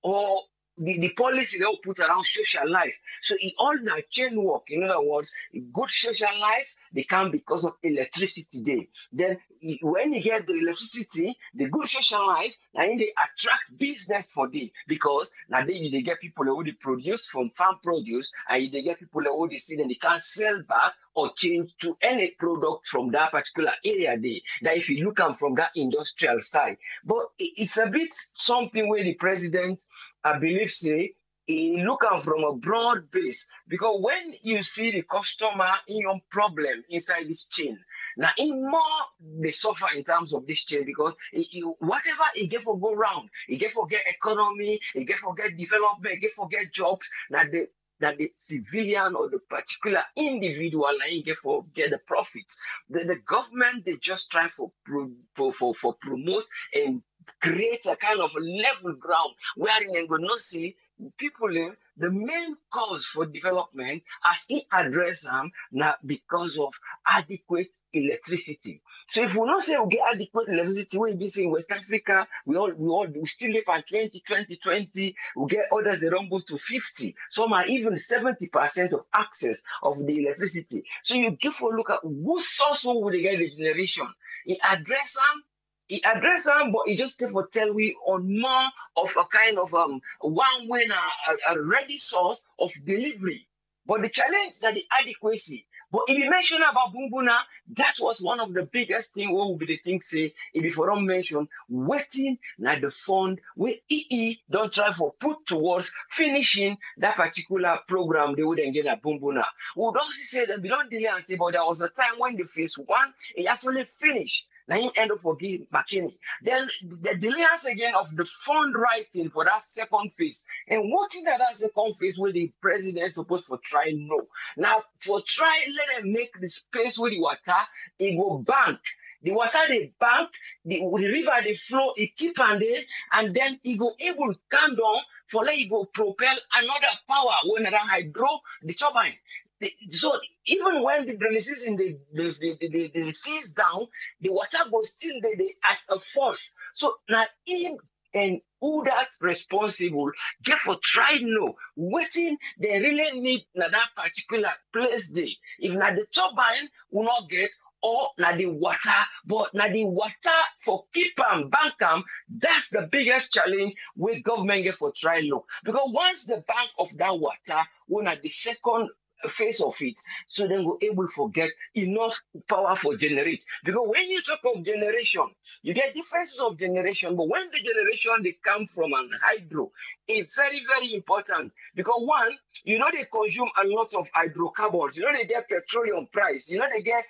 or the policy they will put around social life. So it all now chain work. In other words, good social life, they come because of electricity there. Then when you get the electricity, the good social life, now they attract business for them, because now they get people who they produce from farm produce, and they get people who they see, then they can sell back or change to any product from that particular area there. That if you look at from that industrial side. But it's a bit something where the president, I believe, say, he look at from a broad base, because when you see the customer in your problem inside this chain, now in more they suffer in terms of this chain, because whatever he get for go round, he get for get economy, he get for get development, he get for get jobs, that the civilian or the particular individual and get for get the profits. The government, they just try for promote and create a kind of a level ground where you will not see people the main cause for development as he address them now because of adequate electricity. So if we not say we get adequate electricity, we be saying West Africa, we still live at 20, we get others they don't go to 50. Some are even 70% of access of the electricity. So you give a look at whose source will they get the generation. He address them, but he just tell we on more of a kind of one way, a ready source of delivery. But the challenge is that the adequacy. But if you mention about Bumbuna, that was one of the biggest things. What would be the thing say if you don't mention waiting na the fund where EE don't try for put towards finishing that particular program they wouldn't get at Bumbuna. We would also say that we don't delay until, but there was a time when the phase one it actually finished. Now him end up for McKinney. Then the delays again of the fundraising for that second phase. And what in that second phase where the president is supposed to try no. Now for try let them make the space with the water, it go bank. The water they bank, the river they flow, it keep on there, and then it go able to come down for let it go propel another power when another hydro the turbine. So even when the rainy season the seas down, the water goes still they at a force. So now him and who that responsible get for try no waiting they really need na that particular place there. If not the turbine will not get or na the water, but na the water for keep and bank them, that's the biggest challenge with government get for try look. Because once the bank of that water, when at the second phase of it, so then we're able to get enough power for generate. Because when you talk of generation, you get differences of generation, but when the generation they come from an hydro, it's very, very important. Because one, you know they consume a lot of hydrocarbons, you know they get petroleum price, you know they get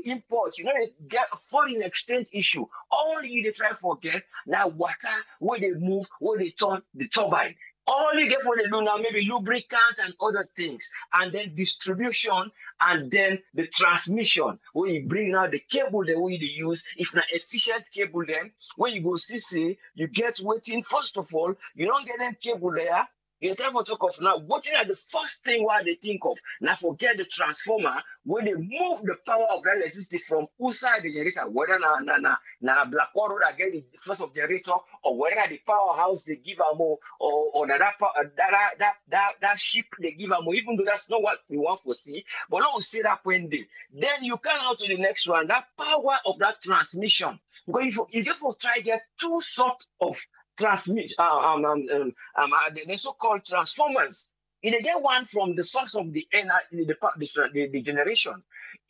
imports, you know they get foreign exchange issue. All you they try to forget now water where they move, where they turn the turbine. All you get for the do now, maybe lubricants and other things, and then distribution, and then the transmission, where you bring out the cable the way you use, if not efficient cable then, when you go see, you get waiting, first of all, you don't get them cable there, you try to talk of now, what is the first thing what they think of? Now forget the transformer, when they move the power of that electricity from outside the generator, whether na black water that get the first of generator, or whether the powerhouse they give them more, or that ship they give them more, even though that's not what we want to see. But now we see that when then you come out to the next one, that power of that transmission. Because if you just try get two sorts of transmit the so-called transformers. If they get one from the source of the energy, the generation,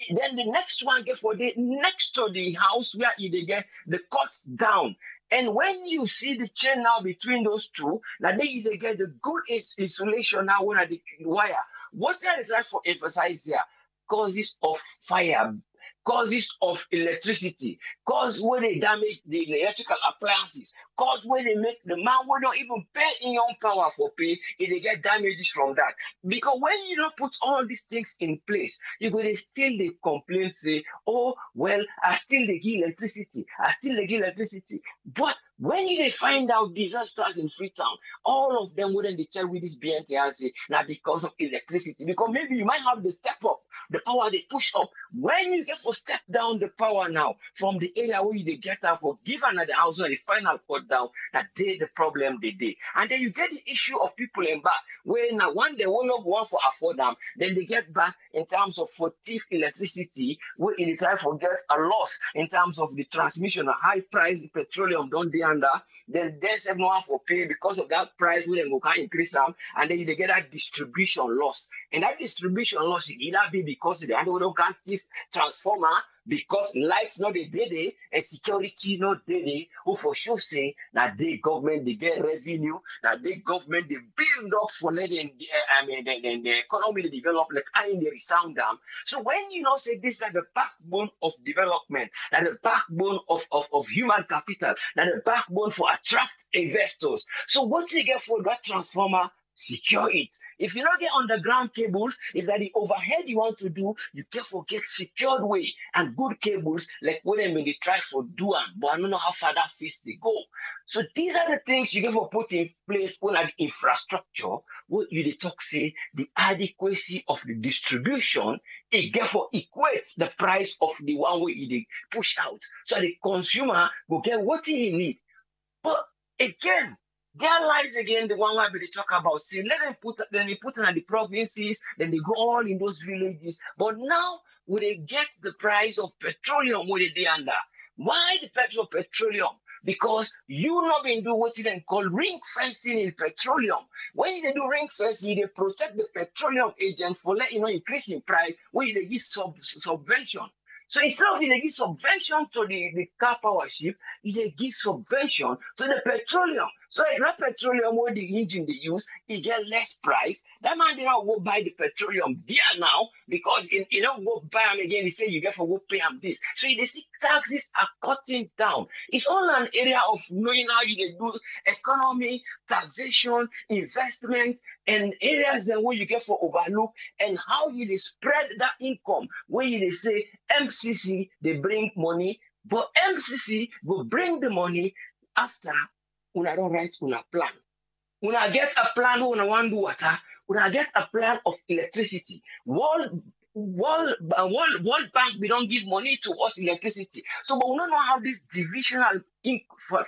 then the next one get for the next to the house where they get the cuts down. And when you see the chain now between those two, now they get the good insulation now when the wire. What's that try for emphasize here? Causes of fire, causes of electricity, cause where they damage the electrical appliances, cause where they make the man will not even pay in your power for pay if they get damages from that. Because when you don't put all these things in place, you're going to still the complaint say, oh, well, I still they give electricity, But When you find out disasters in Freetown, all of them wouldn't be checked with this BNTRC now because of electricity. Because maybe you might have the step up, the power they push up. When you get for step down the power now from the area where they get out for give another house and the final cut down, that they the problem they did. And then you get the issue of people in back where now one they will not want for afford them, then they get back in terms of for thief electricity, where in the try for get a loss in terms of the transmission, a high price petroleum don't they under, then there's everyone for pay because of that price when they go can increase them, and then they get that distribution loss. And that distribution loss it either be because they can't thief transformer, because lights not the day and security not day, who for sure say that the government they get revenue, that the government they build up for letting the economy they develop like I in the resound them. So when you know say this is the backbone of development, that the backbone of human capital, that the backbone for attract investors. So what you get for that transformer? Secure it. If you don't get underground cables, if that the overhead you want to do, you can forget secured way and good cables like what they try for do them, but I don't know how far that face they go. So these are the things you get for put in place on the infrastructure. What you talk say the adequacy of the distribution, it get for equates the price of the one way they push out. So the consumer will get what he need. But again, there lies again the one where they talk about. See, let them put then they put in the provinces, then they go all in those villages. But now will they get the price of petroleum where they under? Why the petroleum? Because you not been do what they call ring fencing in petroleum. When they do ring fencing, they protect the petroleum agent for let you know increase in price when they give subvention. So instead of they give subvention to the car power ship, they give subvention to the petroleum. So if that petroleum where the engine they use, it get less price. That man they not go buy the petroleum there now because you don't go buy them again. He say you get for go pay them this. So they see taxes are cutting down. It's all an area of knowing how you they do economy, taxation, investment, and areas then where you get for overlook and how you they spread that income. Where you they say MCC they bring money, but MCC will bring the money after. Una don't write una plan. Una get a plan who una want do water. Una get a plan of electricity. World Bank, we don't give money to us electricity. So, but we don't know how this divisional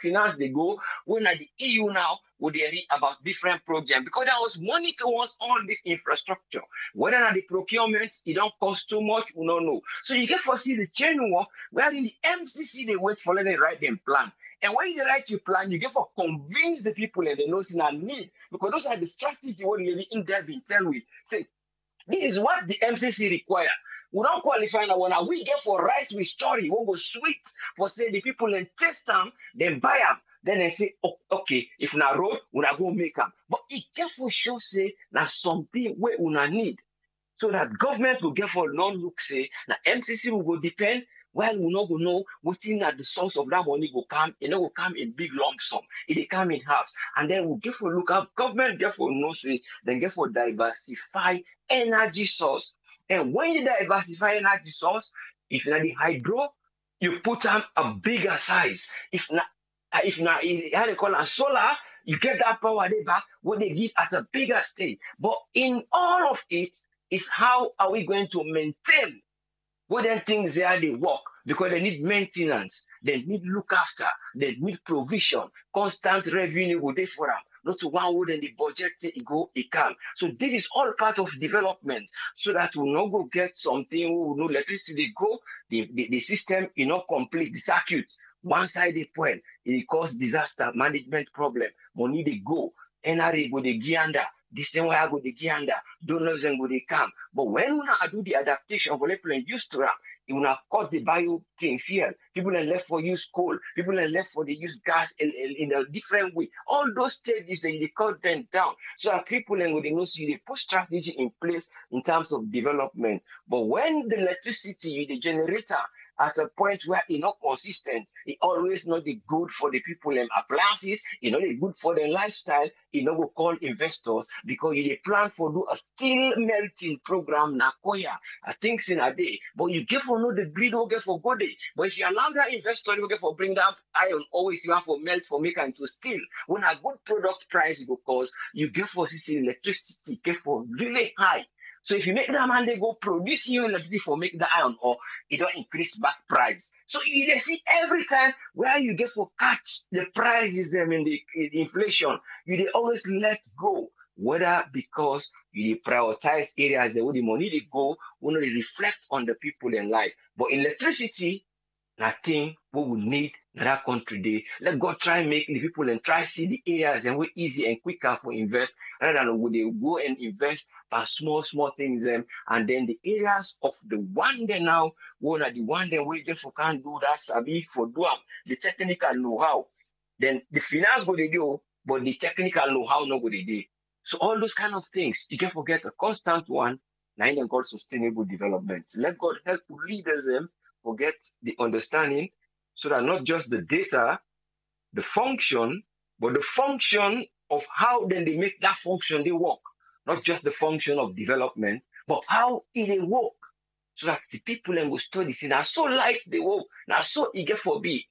finance they go when at the EU now would they read about different projects because there was money towards all this infrastructure. Whether at the procurements it don't cost too much, we don't know. So you get foresee the chain work where in the MCC they wait for let them write them plan. And when you write your plan, you get for convince the people and they know it's not need because those are the strategy what really in there being tell we say this is what the MCC require. We don't qualify now. When we get for right with story, we go sweet for say the people and test them, then buy them. Then they say, oh, okay, if na road, we na go make them. But it get for sure say na something where we na need. So that government will get for non-look say na MCC will go depend. Well, we not go know what's in at the source of that money will come, it will come in big lump sum. It will come in halves. And then we'll get for look up government, therefore no say, then get for diversify energy source. And when you diversify energy source, if not the hydro, you put on a bigger size. If not how they call it solar, you get that power they back what they give at a bigger stage. But in all of it is how are we going to maintain what then things there they work because they need maintenance, they need look after, they need provision, constant revenue will they for them. Not to one wood and the budget say it go, it can. So this is all part of development so that we not go get something we know electricity go, the system is not complete, the circuit, one side they point, it cause disaster, management problem, money they go, NRA go they gear under. This thing where I go the under, donors and go they come. But when we do the adaptation for people and used to them, it will cut the bio thing fear. People are left for use coal, people are left for the use gas in a different way. All those stages they cut them down. So our people and they know see they put strategy in place in terms of development. But when the electricity, the generator, at a point where it's not consistent. It always not the good for the people and appliances, it not the good for their lifestyle, it not go call investors because you plan for do a steel melting program na koya. I think in a day, but you get for no the grid will get for good day. But if you allow that investor you get for bring that iron, always you have for melt for make into steel. When a good product price because you get for see electricity get for really high. So if you make that man they go produce new electricity for make the iron or it don't increase back price. So you see every time where you get for catch the prices them in the inflation, you they always let go. Whether because you prioritize areas where the money they go, when they reflect on the people in life. But electricity, nothing we would need in that country day. Let God try make the people and try see the areas and way easy and quicker for invest rather than would they go and invest for small things and then the areas of the one day now one are the one day we just can't do that sabi for do the technical know-how. Then the finance go they do, but the technical know-how no go they do. So all those kind of things you can forget a constant one. Now you call sustainable development. Let God help leaders them forget the understanding so that not just the data, the function, but the function of how then they make that function they work. Not just the function of development, but how it work. So that the people then will study. See, now so light they work, now so eager for be.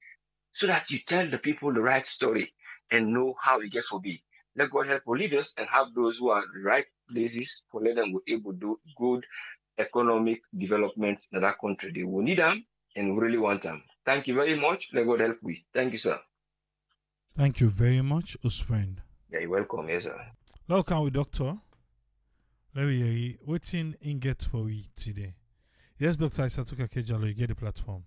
So that you tell the people the right story and know how it get for be. Let God help our leaders and have those who are in the right places for let them be able to do good economic development in that country. They will need them and really want them. Thank you very much. Let God help we. Thank you, sir. Thank you very much, Usfriend. Yeah, you're welcome. Yes, sir. Welcome, we doctor. Let me hear you. What's in get for we today? Yes, Dr. Isatuka Kejalo, you get the platform.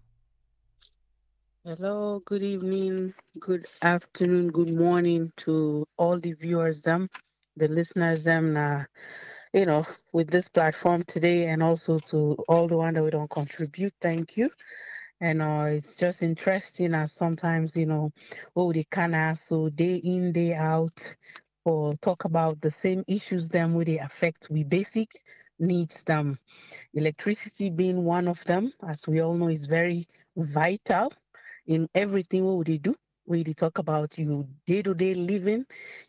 Hello, good evening, good afternoon, good morning to all the viewers, the listeners, with this platform today, and also to all the one that we don't contribute. Thank you. And it's just interesting as sometimes, what they can ask, so day in, day out, or talk about the same issues them where they affect we basic needs them. Electricity being one of them, as we all know, is very vital in everything what they do. We talk about you day-to-day living,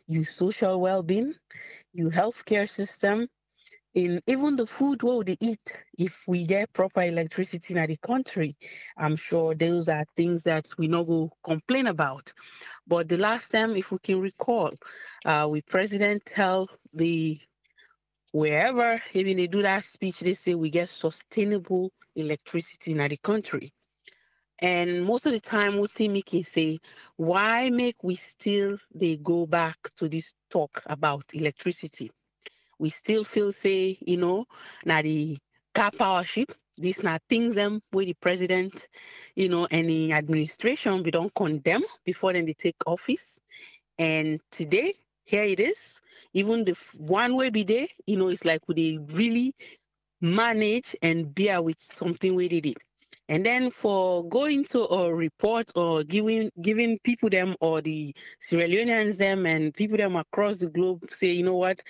you social well-being, you healthcare system, in even the food what we eat. If we get proper electricity in the country, I'm sure those are things that we not go complain about. But the last time, if we can recall, we president tell the wherever even they do that speech, they say we get sustainable electricity in the country. And most of the time, we see me can say, why make we still they go back to this talk about electricity? We still feel say, now the car power ship, these not things them where the president, and the administration we don't condemn before then they take office. And today, here it is. Even the one way be there, it's like would they really manage and bear with something where they did. And then for going to a report or giving people them or the Sierra Leoneans them and people them across the globe say, you know what,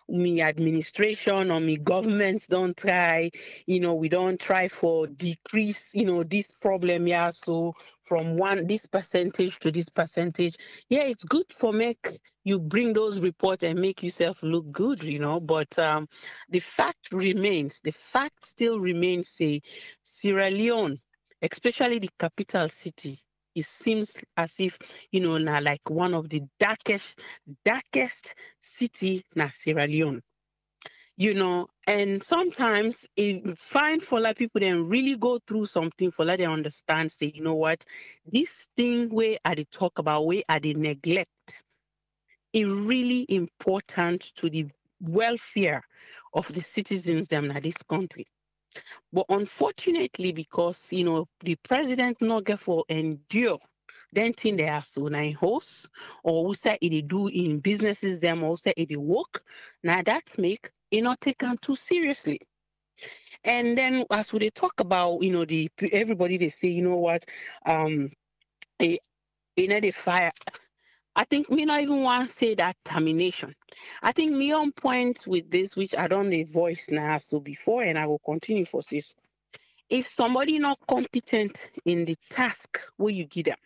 me administration or me governments don't try, we don't try for decrease, this problem, yeah. So from this percentage to this percentage, yeah, it's good for make you bring those reports and make yourself look good, but the fact still remains, say, Sierra Leone, especially the capital city, it seems as if, now like one of the darkest city na Sierra Leone. And sometimes it fine for like people then really go through something for let them understand, say, you know what, this thing where I they talk about, where I they neglect, is really important to the welfare of the citizens them in this country. But unfortunately, because the president not get for endure, then thing they have to nine host or who say it do in businesses them or say it work. Now that's make it not taken too seriously. And then as we talk about, the everybody they say, you know what, eh, the fire. I think me not even want to say that termination. I think me on point with this, which I don't voice now so before, and I will continue for this. If somebody not competent in the task where you give them,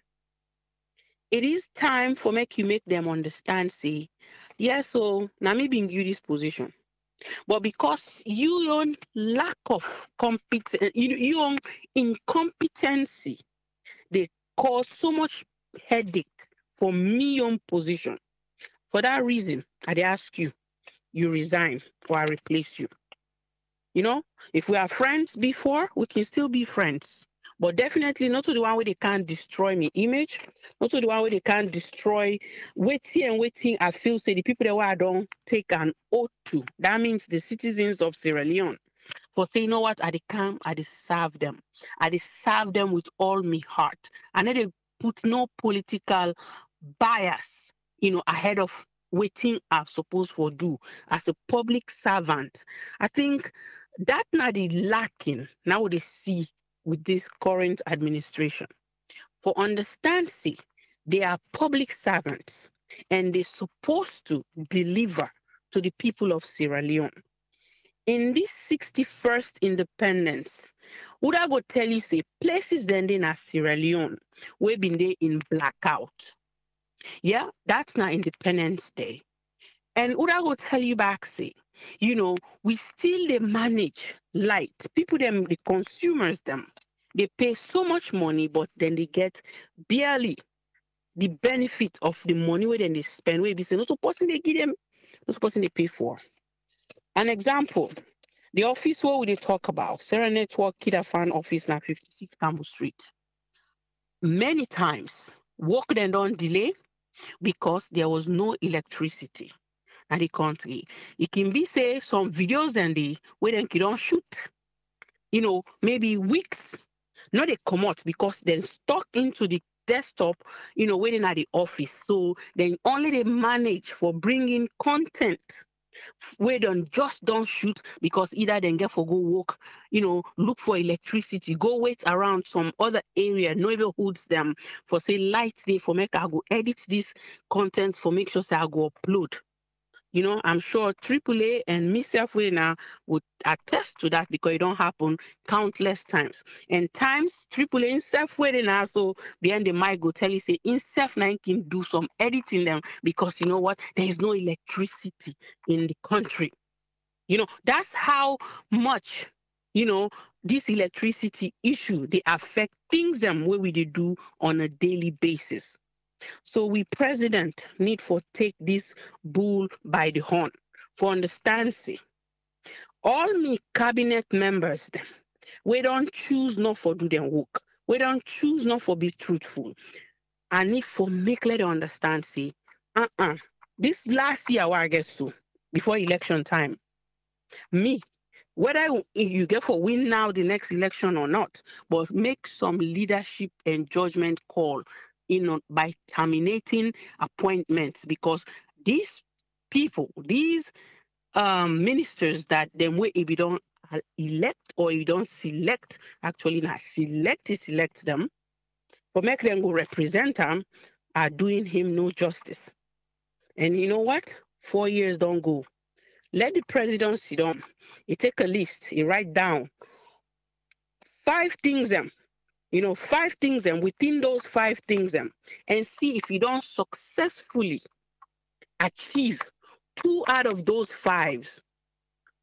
it is time for make them understand, say, yeah, so now me being you this position. But because you own lack of competence, you own incompetency, they cause so much headache for me on position. For that reason, I dey ask you, you resign or I replace you. You know, if we are friends before, we can still be friends. But definitely not to the one where they can't destroy me image, not to the one where they can't destroy waiting. I feel say the people that I don't take an oath to. That means the citizens of Sierra Leone. For say, you know what, I dey come, I dey serve them. I dey serve them with all my heart. And then they put no political bias, ahead of waiting I'm supposed for do as a public servant. I think that not the lacking now they see with this current administration. For understand, see, they are public servants and they're supposed to deliver to the people of Sierra Leone. In this 61st independence, would I go tell you, say, places then in Sierra Leone, we been there in blackout. Yeah, that's not Independence Day. And would I go tell you back, say, we still they manage light. People them, the consumers them, they pay so much money, but then they get barely the benefit of the money where then they spend. Where they say, no supposing they give them, no supposing they pay for. An example, the office where we they talk about, Sarah Network Kidafan office now 56 Campbell Street. Many times, work then don't delay because there was no electricity at the country. It can be say some videos and the where then you don't shoot, maybe weeks. Not they come out because then stuck into the desktop, waiting at the office. So then only they manage for bringing content where don't shoot because either then get for go work, look for electricity, go wait around some other area, neighborhoods them for say light day for make I go edit this content for make sure say I go upload. I'm sure AAA and myself we now would attest to that because it don't happen countless times. And times AAA in self way now so behind the mic go tell you say in self now can do some editing them because you know what there is no electricity in the country. That's how much this electricity issue they affect things them where we do on a daily basis. So we president need for take this bull by the horn. For understand, see, all me cabinet members them, we don't choose not for do them work. We don't choose not for be truthful. I need for make let them understand, see, this last year I get so before election time, me, whether you get for win now the next election or not, but make some leadership and judgment call by terminating appointments because these people, these ministers that them way if you don't elect or you don't select, actually not select them, for make them go represent them, are doing him no justice. And you know what? 4 years don't go. Let the president sit down. He take a list. He write down 5 things them. 5 things them within those 5 things them, and see if you don't successfully achieve 2 out of those 5.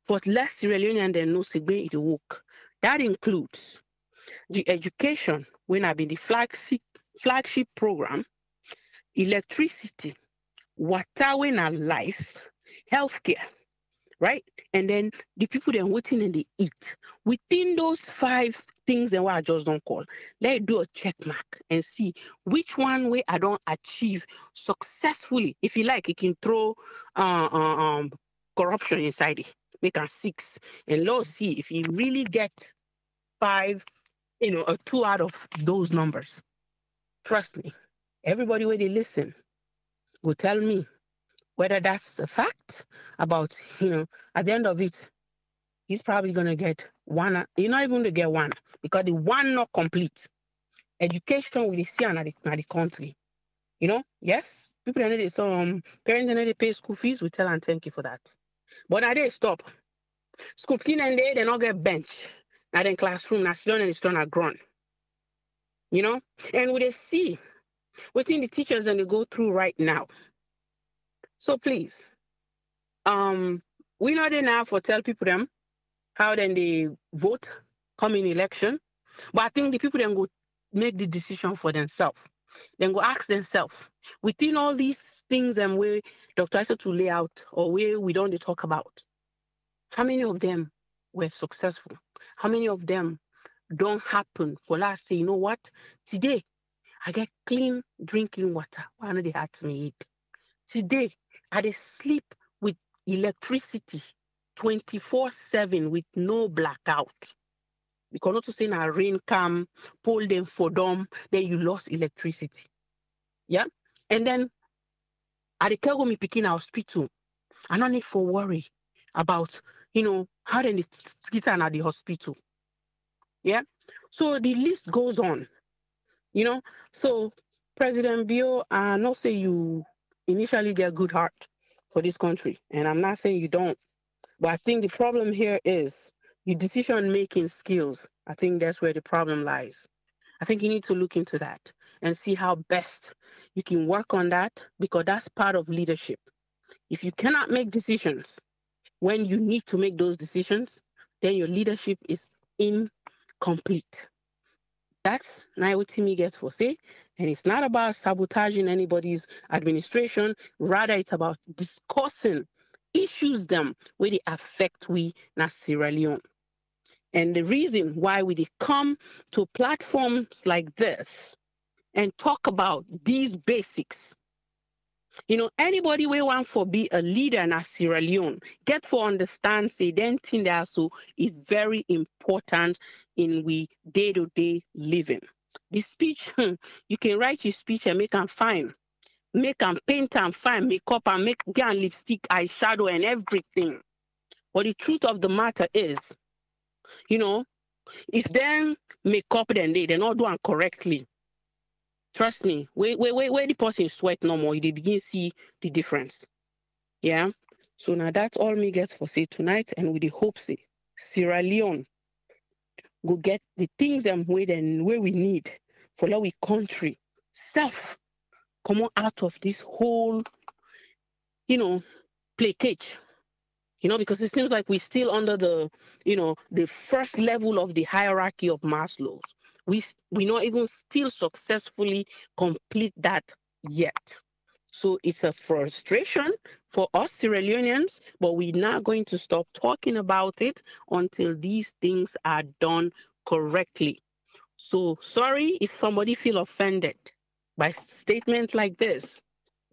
But less Sierra Leonean than no sigbe it work. That includes the education when I been the flagship program, electricity, water when I life, healthcare, right? And then the people then waiting and they eat. Within those 5 things then what I just don't call, let's do a check mark and see which one way I don't achieve successfully. If you like, you can throw corruption inside it, make a 6, and let's see if you really get 5, a 2 out of those numbers. Trust me, everybody where they listen will tell me whether that's a fact about, at the end of it, he's probably going to get 1. You're not even going to get 1 because the 1 not complete. Education will see another the country. Yes, people that need some parents that need to pay school fees, we tell and thank you for that. But now they stop. School and they not get bench. At in classroom, na Leone is trying to grown. You know? And we see within the teachers and they go through right now. So please, we not enough for tell people them how then they vote coming election. But I think the people then go make the decision for themselves. Then go ask themselves within all these things and where Dr. Isa to lay out or where we don't talk about, how many of them were successful? How many of them don't happen for last say, you know what? Today I get clean drinking water. Why not they ask me it? Today I dey sleep with electricity 24/7 with no blackout. Because not to say na rain come, pull them for them, then you lost electricity. Yeah? And then at the cargo me picking hospital, I don't need for worry about, how then the get at the hospital. Yeah? So the list goes on. So President Bio, I not say you initially get good heart for this country, and I'm not saying you don't, but I think the problem here is your decision-making skills. I think that's where the problem lies. I think you need to look into that and see how best you can work on that, because that's part of leadership. If you cannot make decisions when you need to make those decisions, then your leadership is incomplete. That's not what Timmy gets for say. And it's not about sabotaging anybody's administration. Rather, it's about discussing issues them where they affect we na Sierra Leone. And the reason why we come to platforms like this and talk about these basics. Anybody we want for be a leader in Sierra Leone, get for understand, say, then thing that so is very important in we day-to-day living. The speech, you can write your speech and make them fine. Make them paint and fine, make up and make get lipstick, eyeshadow and everything. But the truth of the matter is, if then make up then they're not doing correctly. Trust me, where the person sweat no more, you begin see the difference. Yeah. So now that's all me get for say tonight, and with the hope say Sierra Leone go get the things and where we need for our country self come out of this whole plateage. Because it seems like we're still under the the first level of the hierarchy of Maslow. We not even still successfully complete that yet. So it's a frustration for us Sierra Leoneans, but we're not going to stop talking about it until these things are done correctly. So sorry if somebody feel offended by statements like this,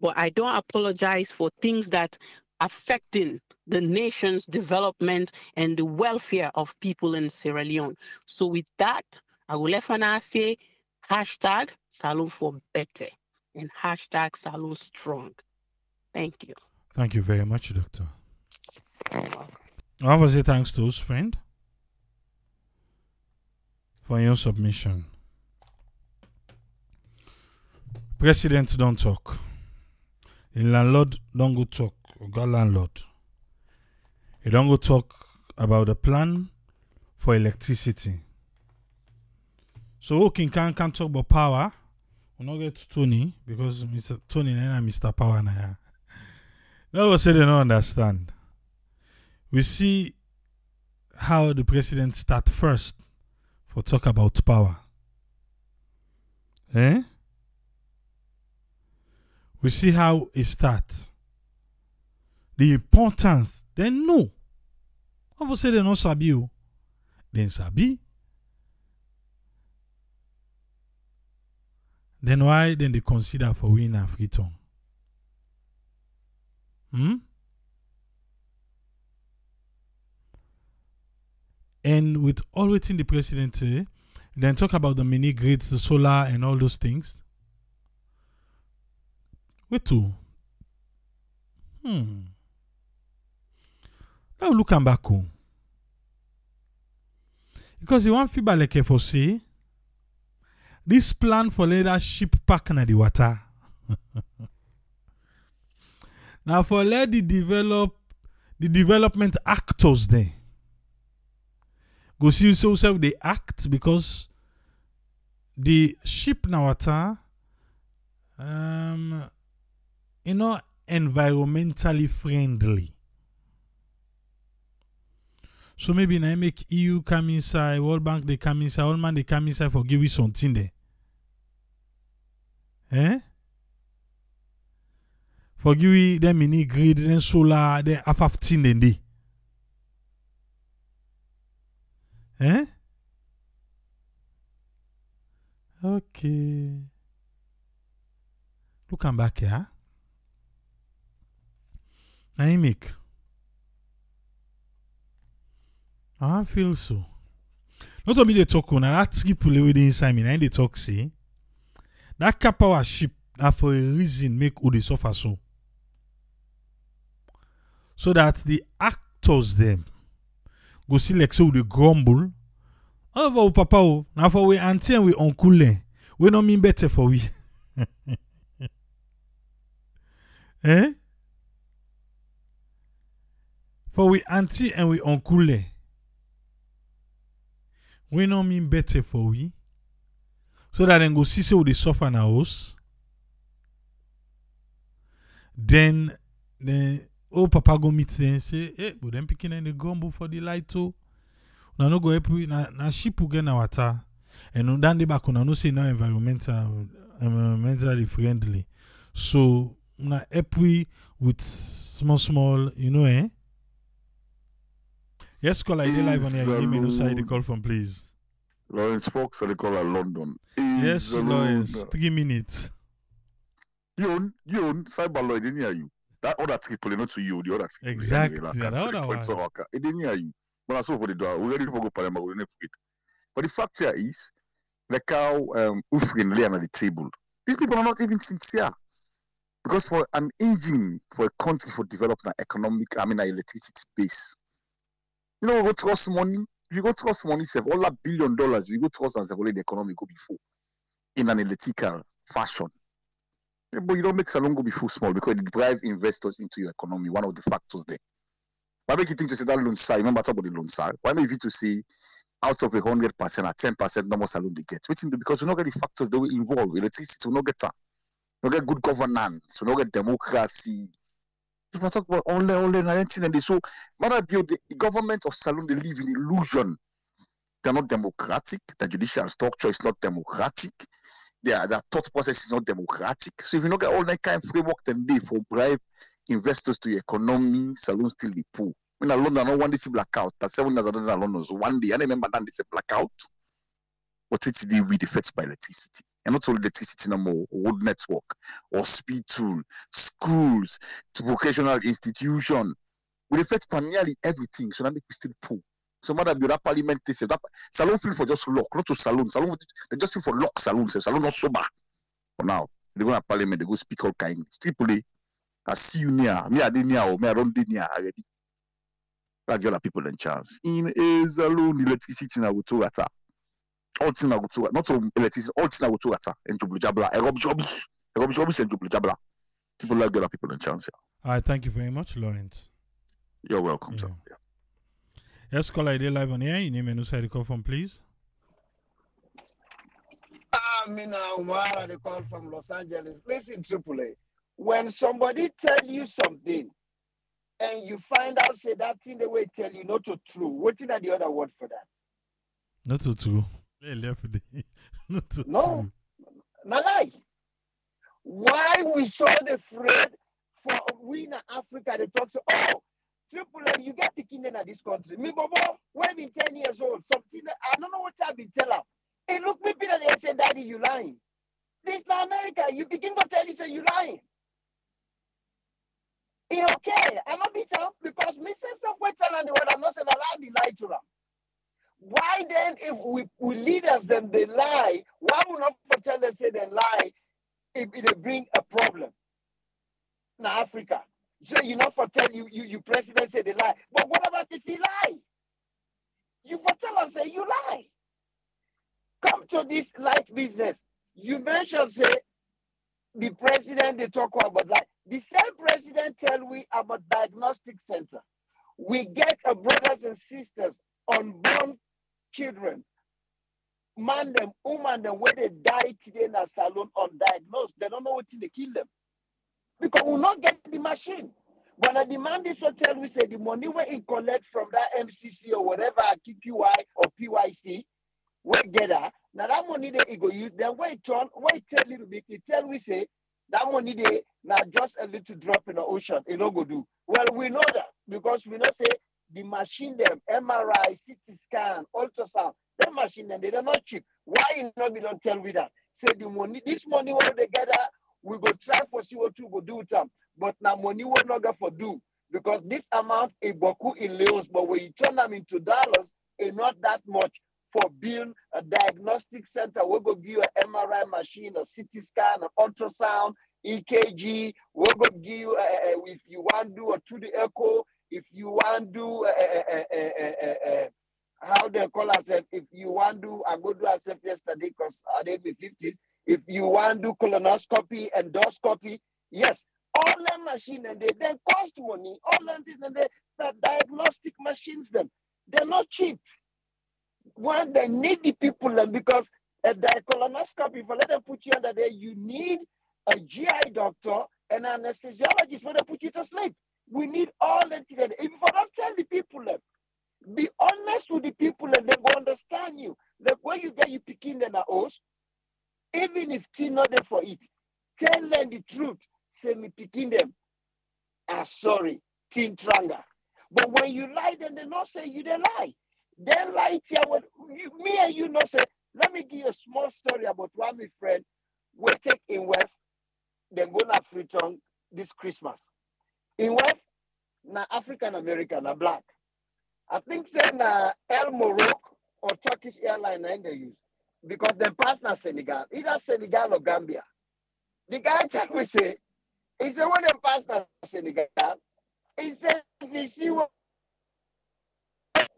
but I don't apologize for things that affecting the nation's development and the welfare of people in Sierra Leone. So with that, I will let Fana say hashtag Salon for better and hashtag Salon strong. Thank you. Thank you very much, Doctor. I want to say thanks to his friend for your submission. President don't talk. The landlord don't go talk. Got landlord. He don't go talk about the plan for electricity. So who can talk about power? We'll not get to Tony because Mr. Tony and Mr. Power now. No one say they don't understand. We see how the president start first for talk about power. We see how it starts. The importance, they know. I will say they don't sabi you. They sabi. Then why then they consider for winning a free tongue? And with all waiting the president, then talk about the mini grids, the solar and all those things. Wait to. Now look back home. Because you want feedback like for say this plan for leadership pack na the water. Now for let the development actors there go see yourself they act because the ship na water environmentally friendly. So maybe I make EU come inside, World Bank they come inside, all man they come inside for give you something there. For give you them mini grid, then solar, then half then they. Okay. Look, I'm back here. I make. I feel so. Not only they talk on that people with inside me, and they talk say that car power ship now for a reason make who they suffer so that the actors them go see like so they grumble. Oh, papa, now for we auntie and we uncle, we no mean better for we. For we auntie and we uncle, we no mean better for we. So that then go see so they suffer in our house. Then papa go meet them and say, but them picking in the grumble for the light too. Na no go help we na ship get na water and then the back no say no environmentally friendly, so na help we with small Yes, call ID live on here. Give me no side the call from please. Lawrence Fox, I call her London. Yes, Lawrence, 3 minutes. You cyber law, it didn't hear you. That other people not to you, the other people. Exactly. It didn't hear you. But I saw for the door. We're ready for go Parliament. We'll never forget. But the fact here is, like how Ufrin lay on the table. These people are not even sincere. Because for an engine for a country for developing an electricity base, we go trust money. If you go trust money, save all $1 billion, we go trust and save the economy go before in an electrical fashion. But you don't make Salon go before small because it drive investors into your economy. One of the factors there. Why make you think to say that loan side? Remember talk about the loan side. Why make you to say out of 100% or 10% no more salon they get? Because we not get the factors that will involve electricity. We not get that. We not get good governance. We not get democracy. If I talk about only anything and they so matter the government of salon they live in illusion. They're not democratic. The judicial structure is not democratic. Their thought process is not democratic. So if you not get all that kind of framework then they for bribe investors to your economy, salon still the poor. When alone, I don't want this blackout. That's 7 years I don't alone. So one day, I remember that this blackout. But it's the with effects by electricity. And not only electricity no more, road network, hospital, schools, vocational institution. With effect for nearly everything. So that make we still poor. So matter be that parliament they say that salon feel for just lock, not to salon. Salon they just feel for lock salon. Salon not sober. For now, they go to parliament, they go speak all kind. Still I see you near. Me I did near or me I don't did near already. That give people a chance. In a salon, electricity na go to rata. All things na go to not to electricity, all things na go to rata. And to blujabla. Erob jobbish and to blujabla. People like give people a chance. All right, thank you very much, Lawrence. You're welcome, sir. Yeah. Yes, call ID live on here. Your name and who the call from, please. Amina Umar, the call from Los Angeles. Listen, AAA. When somebody tell you something and you find out say that thing they will tell you not to true, what is the other word for that? Not to true. Not to true. No lie. Why we so afraid for we in Africa they talk so AAA, you get picking in this country. Me bobo, when been 10 years old, something I don't know what I've been telling. Hey, look me Peter, they say, Daddy, you lying. This is not America. You begin to tell you say you lying. Okay, I'm not beat up because me say something telling the word I'm not saying I lie to them. Why then if we leaders them they lie, why would not tell them say they lie if they bring a problem? Now Africa. So you not for tell you president say they lie. But what about if he lie? You for tell and say you lie. Come to this light business. You mentioned say the president they talk about like the same president tell we about diagnostic center. We get brothers and sisters unborn children, man them, woman them, where they die today in a salon undiagnosed. They don't know what they kill them. Because we'll not get the machine. But the demand is hotel, we say the money we collect from that MCC or whatever, QQI or PYC, we get that. Now that money they go use, then wait tell a little bit, it tell we say that money they now just a little drop in the ocean, it no go do. Well, we know that because we know say the machine them, MRI, CT scan, ultrasound, that machine them, they're not cheap. Why you not be don't tell me that? Say the money, this money what they gather, we go try for CO2 go do them. But now money will not go for do because this amount is beaucoup in Leos, but when you turn them into dollars, it's not that much for build a diagnostic center. We'll go give you an MRI machine, a CT scan, an ultrasound, EKG. We'll go give you, if you want to do a 2D echo, if you want to do, how they call ourselves, if you want to, I go do ourselves yesterday because I did me 50s. If you want to do colonoscopy, endoscopy, yes, all the machines and they then cost money. All of this and the diagnostic machines them, they're not cheap. When they need the people them because the colonoscopy, if I let them put you under there, you need a GI doctor and an anesthesiologist when they put you to sleep. We need all that together. If I don't tell the people them, be honest with the people and they will understand you. Like when you get you picking them a host, even if tea not there for it, tell them the truth. Say me picking them. Sorry, teen tranga. But when you lie, then they not say you they lie. Then lie here when me and you not say. Let me give you a small story about one my friend. We take in West, then go na Freetown this Christmas. In West, na African American, na black. I think say na El Morocco or Turkish airline in they use because they pass na Senegal, either Senegal or Gambia. The guy check me say. He said, when they pass the Senegal, he said, you see what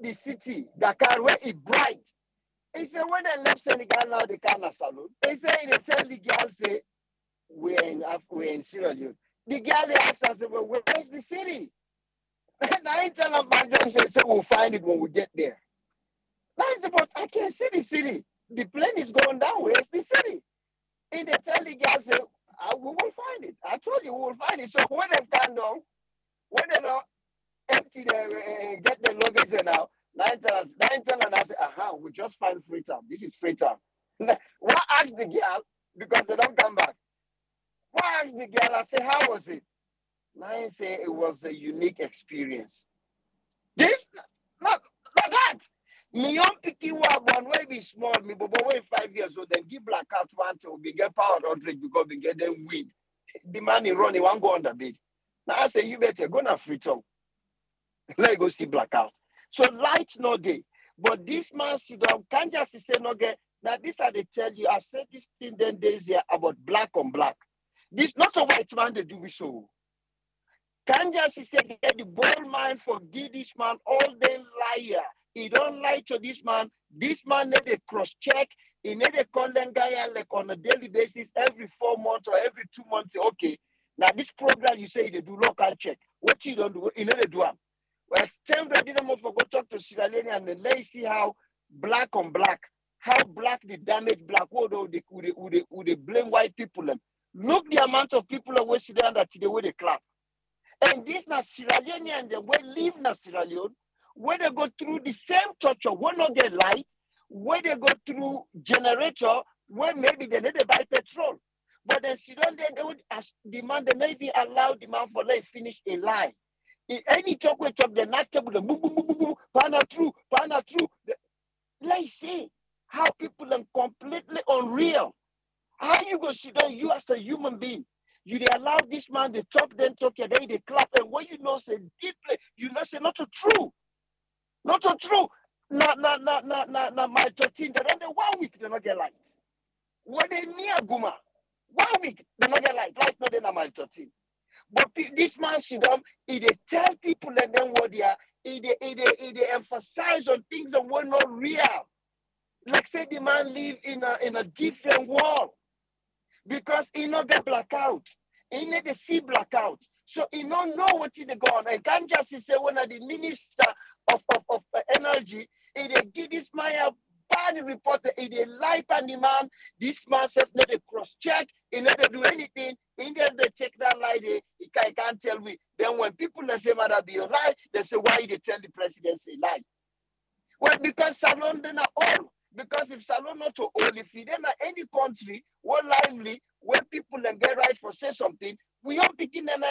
the city, Dakar, where it bright. He said, when they left Senegal, now they can't salute. He said, they tell the girl, say, we're in Sierra Leone. The girl, they ask us, well, where's the city? And I tell them, say, we'll find it when we get there. That's about, I can't see the city. The plane is going down. Where's the city? And they tell the girl, say, we will find it. I told you we will find it. So when they come down, when they don't empty the get the luggage now, nine tell and I say, we just find Freetown. This is Freetown. What ask the girl because they don't come back? What ask the girl? I say, how was it? Nine say it was a unique experience. This not like that. Me young picky one way be small, me but way 5 years old, then give blackout one till we get power 100 because we get them wind. The man he run, he won't go on the bed. Now I say you better go na Freetown. Let go see blackout. So light no day. But this man sit down, can't just say no get. Now this are they tell you, I said this thing then days here about black on black. This not a white man they do so. Can't just say get the bold mind forgive this man all day liar. He don't lie to this man. This man need a cross-check. He need a call them guy like on a daily basis, every 4 months or every 2 months. Okay, now this program you say they do local check. What you don't do, you need to do them. Well, it's time that didn't go talk to Sierra Leone and then let's see how black on black, how black the damage black. Would they blame white people? Them. Look the amount of people that were sitting under today with the clap. And this na Sierra Leone and they will live na Sierra Leone. Where they go through the same torture, where not get light, where they go through generator, where maybe they need to buy petrol. But then they would demand, they maybe allow demand for them finish a line. In any talk we talk, they're not able to boom, boom, boom, boom, boom, pana true. Let's see how people are completely unreal. How you go sit down, you as a human being, you they allow this man to talk, then they clap, and what you know say deeply, you know say not true. Not so true. My 13, they don't 1 week, they not get light. When they near Guma, 1 week, they not get light. Light not in my 13. But this man sit down, he they tell people and then what they are, they emphasize on things that were not real. Like say the man live in a different world. Because he not get blackout. He need to see blackout. So he don't know what he go on. And can't just say when the minister of energy, If they give this man a bad report, if they lie on the man, this man said let they cross-check, he let they do anything, in there they take that lie, he can't tell me. Then when people they say, "Mother, be a lie," they say, "Why they tell the president say lie?" Well, because Salon then are all. Because if Salon not to all, if he then any country, what lively, where people then get right for say something, we all begin and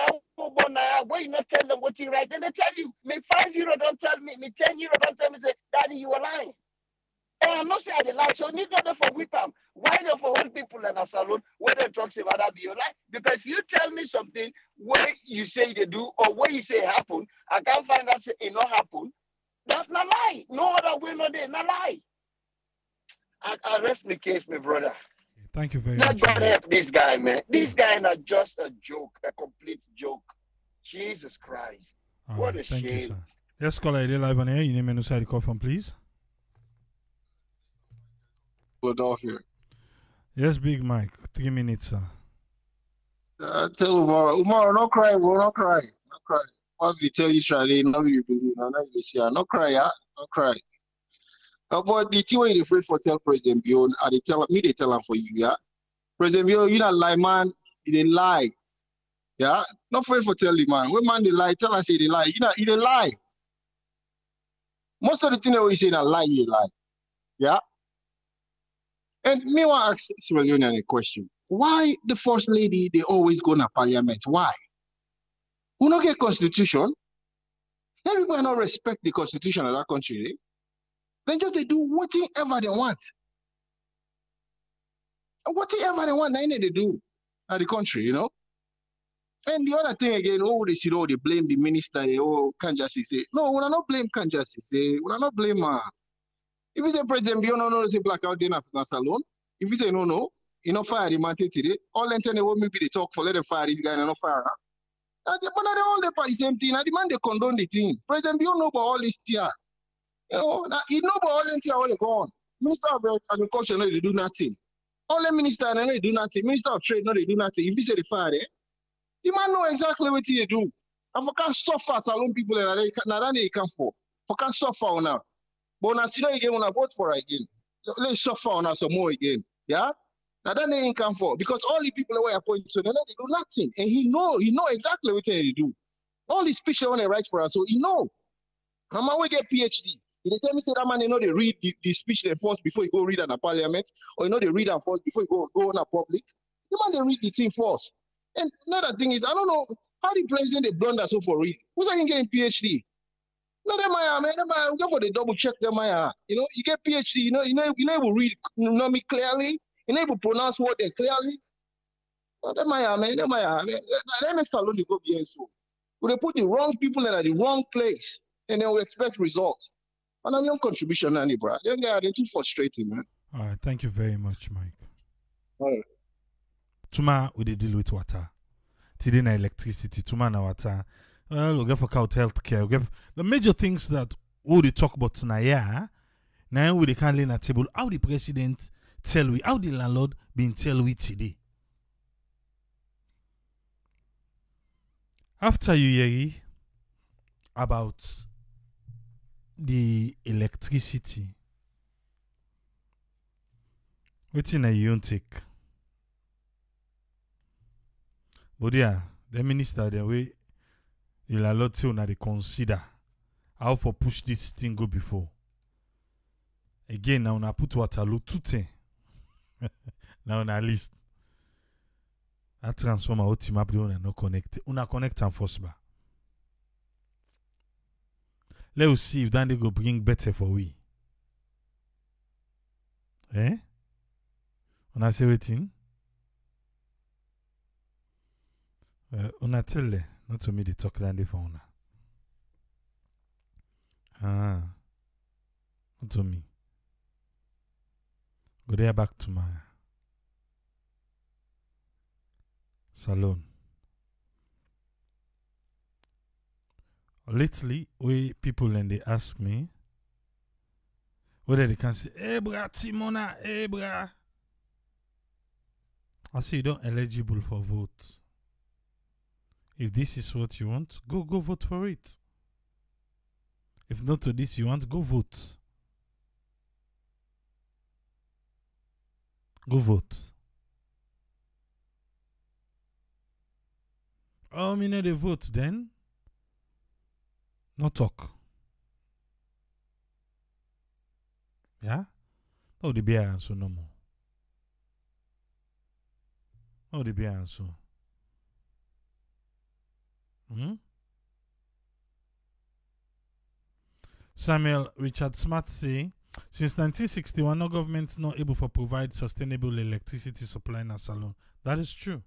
where you not tell them what you right, then they tell you, me €5 don't tell me, me €10 don't tell me, say, "Daddy, you are lying." And I'm not saying they lie, so neither them for whip them. Why not for all people in a salon where they talk about that be your lie? Because if you tell me something where you say they do or where you say happen, I can't find out say it not happen. That's not lie. No other way, no day, not lie. I rest my case, my brother. Thank you very Not much. God help this guy, man. This guy not just a joke, a complete joke. Jesus Christ. All What right, a thank you, shame. sir. Yes, caller, you live on air. You name and who the call from, please. Philadelphia. Yes, Big Mike. 3 minutes, sir. Tell Umar, no cry, bro, no cry, no cry. What we tell you, try they know you believe, no, you see, no cry, yeah, no cry. But the thing where you afraid for tell President Bion, they tell him for you, yeah. President Bion, you not lie, man, you didn't lie, yeah. Not afraid for tell the man. When man they lie, tell us say they lie. You didn't lie. Most of the thing that we say that lie, you lie, yeah. And me want to ask Sierra Leone a question. Why the first lady they always go to parliament? Why? We don't get constitution. Everybody not respect the constitution of that country. Eh? Then just they do whatever they want. Whatever they want, they do at the country, you know. And the other thing again, they blame the minister. They can't just say no. We not blame can't just say. We not blame. If you say President Bion no say blackout then African salon. If you say no, you know fire the man today. All the time they want maybe they talk for let them fire this guy and not fire. But they all the party same thing. I demand they condone the thing. President Bion know about all this here. You know, he know about all this here all they go on. Minister of Agriculture no they do nothing. All the minister no they do nothing. Minister of Trade no they do nothing. If you say the fire there, the man know exactly what they do. And for can't suffer salon people that they come for. For can't suffer now. But now see again when I vote for again. Let's suffer on us some more again. Yeah? Now that they ain't come for. Because all the people that were appointed, so they do nothing. And he know exactly what they do. All these speech they want to write for us, so he know. And man we get PhD. If they tell me say that man, they read the speech they first before you go read in a parliament, or they read them first before you go on a public. The man they read the thing first. And another thing is, I don't know how the president they blunder so for read. Who's I getting PhD? No, them man, we go for the double check them man. You know, you get PhD, you know able to read me clearly, you able to pronounce word there clearly. No, them man, that makes alone they go behind so. We they put the wrong people in the wrong place, and then we expect results. And I'm your contribution, Annie, bro. Them guys are too frustrating, man. All right, thank you very much, Mike. All right. Tuma, we dey deal with water. Today na electricity, tuma na water. Well, we get for healthcare. We get the major things that we dey talk about now. Now we dey can lay na table. How the president tell we? How the landlord been tell we today? After you hear about the electricity, wetin you take? But yeah, the minister the way the landlord say una dey consider how for push this thing go before. Again, now una put Waterloo 210. Now on our list. That transformer ultimately una no connect. Una connect and force bar. Let us see if then they go bring better for we. Eh? Una say waiting. Una tell not to me the talk land for una. Not to me. Go there back to my salon. Lately, people and they ask me whether they can say, "Hey, bra, Timona, hey, bra." I say you don't eligible for vote. If this is what you want, go vote for it. If not to this you want, go vote. Go vote. Oh, me know they vote then. No talk. Yeah? Oh, the bear answer no more. Oh, the bear answer. Samuel Richard Smart say, since 1961, no government not able to provide sustainable electricity supply in a salon. That is true.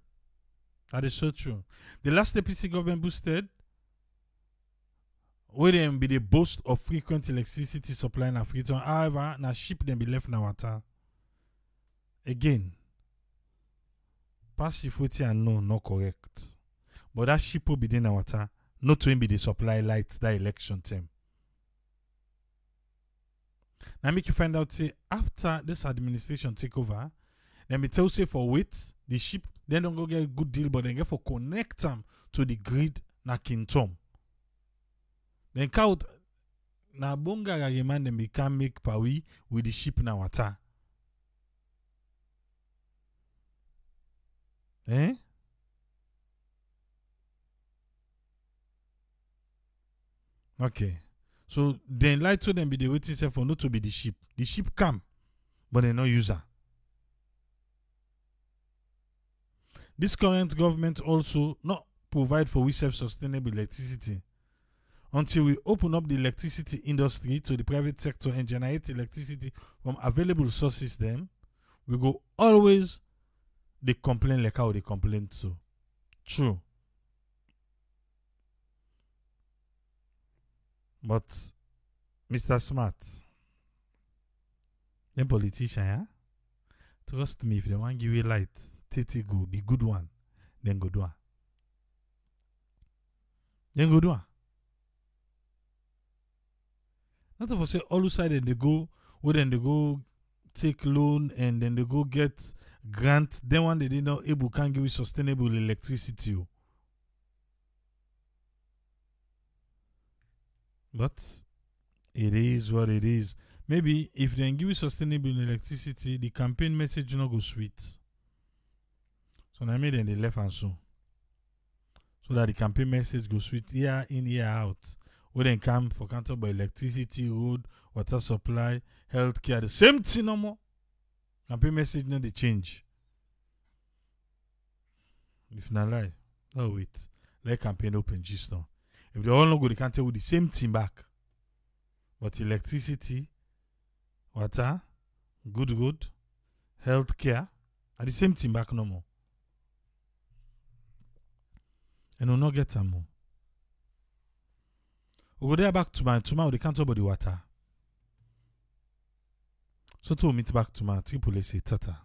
That is so true. The last APC government boosted, where them be the boast of frequent electricity supply in Africa. However, na ship them be left in water. Again, passive and no, not correct. But that ship will be in water, not to be the supply lights that election time. Now make you find out say after this administration take over, then me tell say for wait, the ship they don't go get a good deal, but they get for connect them to the grid na Kintom. Then count na bonga man them can make pawi with the ship na water. Eh? Okay. So then light to them be the waiting for not to be the ship. The ship come, but they no user. This current government also not provide for we self-sustainable electricity. Until we open up the electricity industry to the private sector and generate electricity from available sources, then we go always they complain like how they complain too. True. But Mr. Smart, them politician, yeah? Trust me, if they want to give you light, take go, the good one, then go do it. Then go do it. Not to say all side and they go, well then they go take loan and then they go get grant. Then one they not able can give you sustainable electricity. But it is what it is. Maybe if they give you sustainable electricity, the campaign message not go sweet. So now maybe then they left and so that the campaign message go sweet year in, year out. We then come for counter by electricity, road, water supply, healthcare, the same thing no more. Campaign message not the change. If not lie, oh wait, let campaign open just now. If they all not go, they can't tell with the same thing back. But electricity, water, good, healthcare, are the same thing back no more. And we'll not get some more. We'll go there back tomorrow, they can't talk about the water. So to meet back tomorrow, Triple say tata.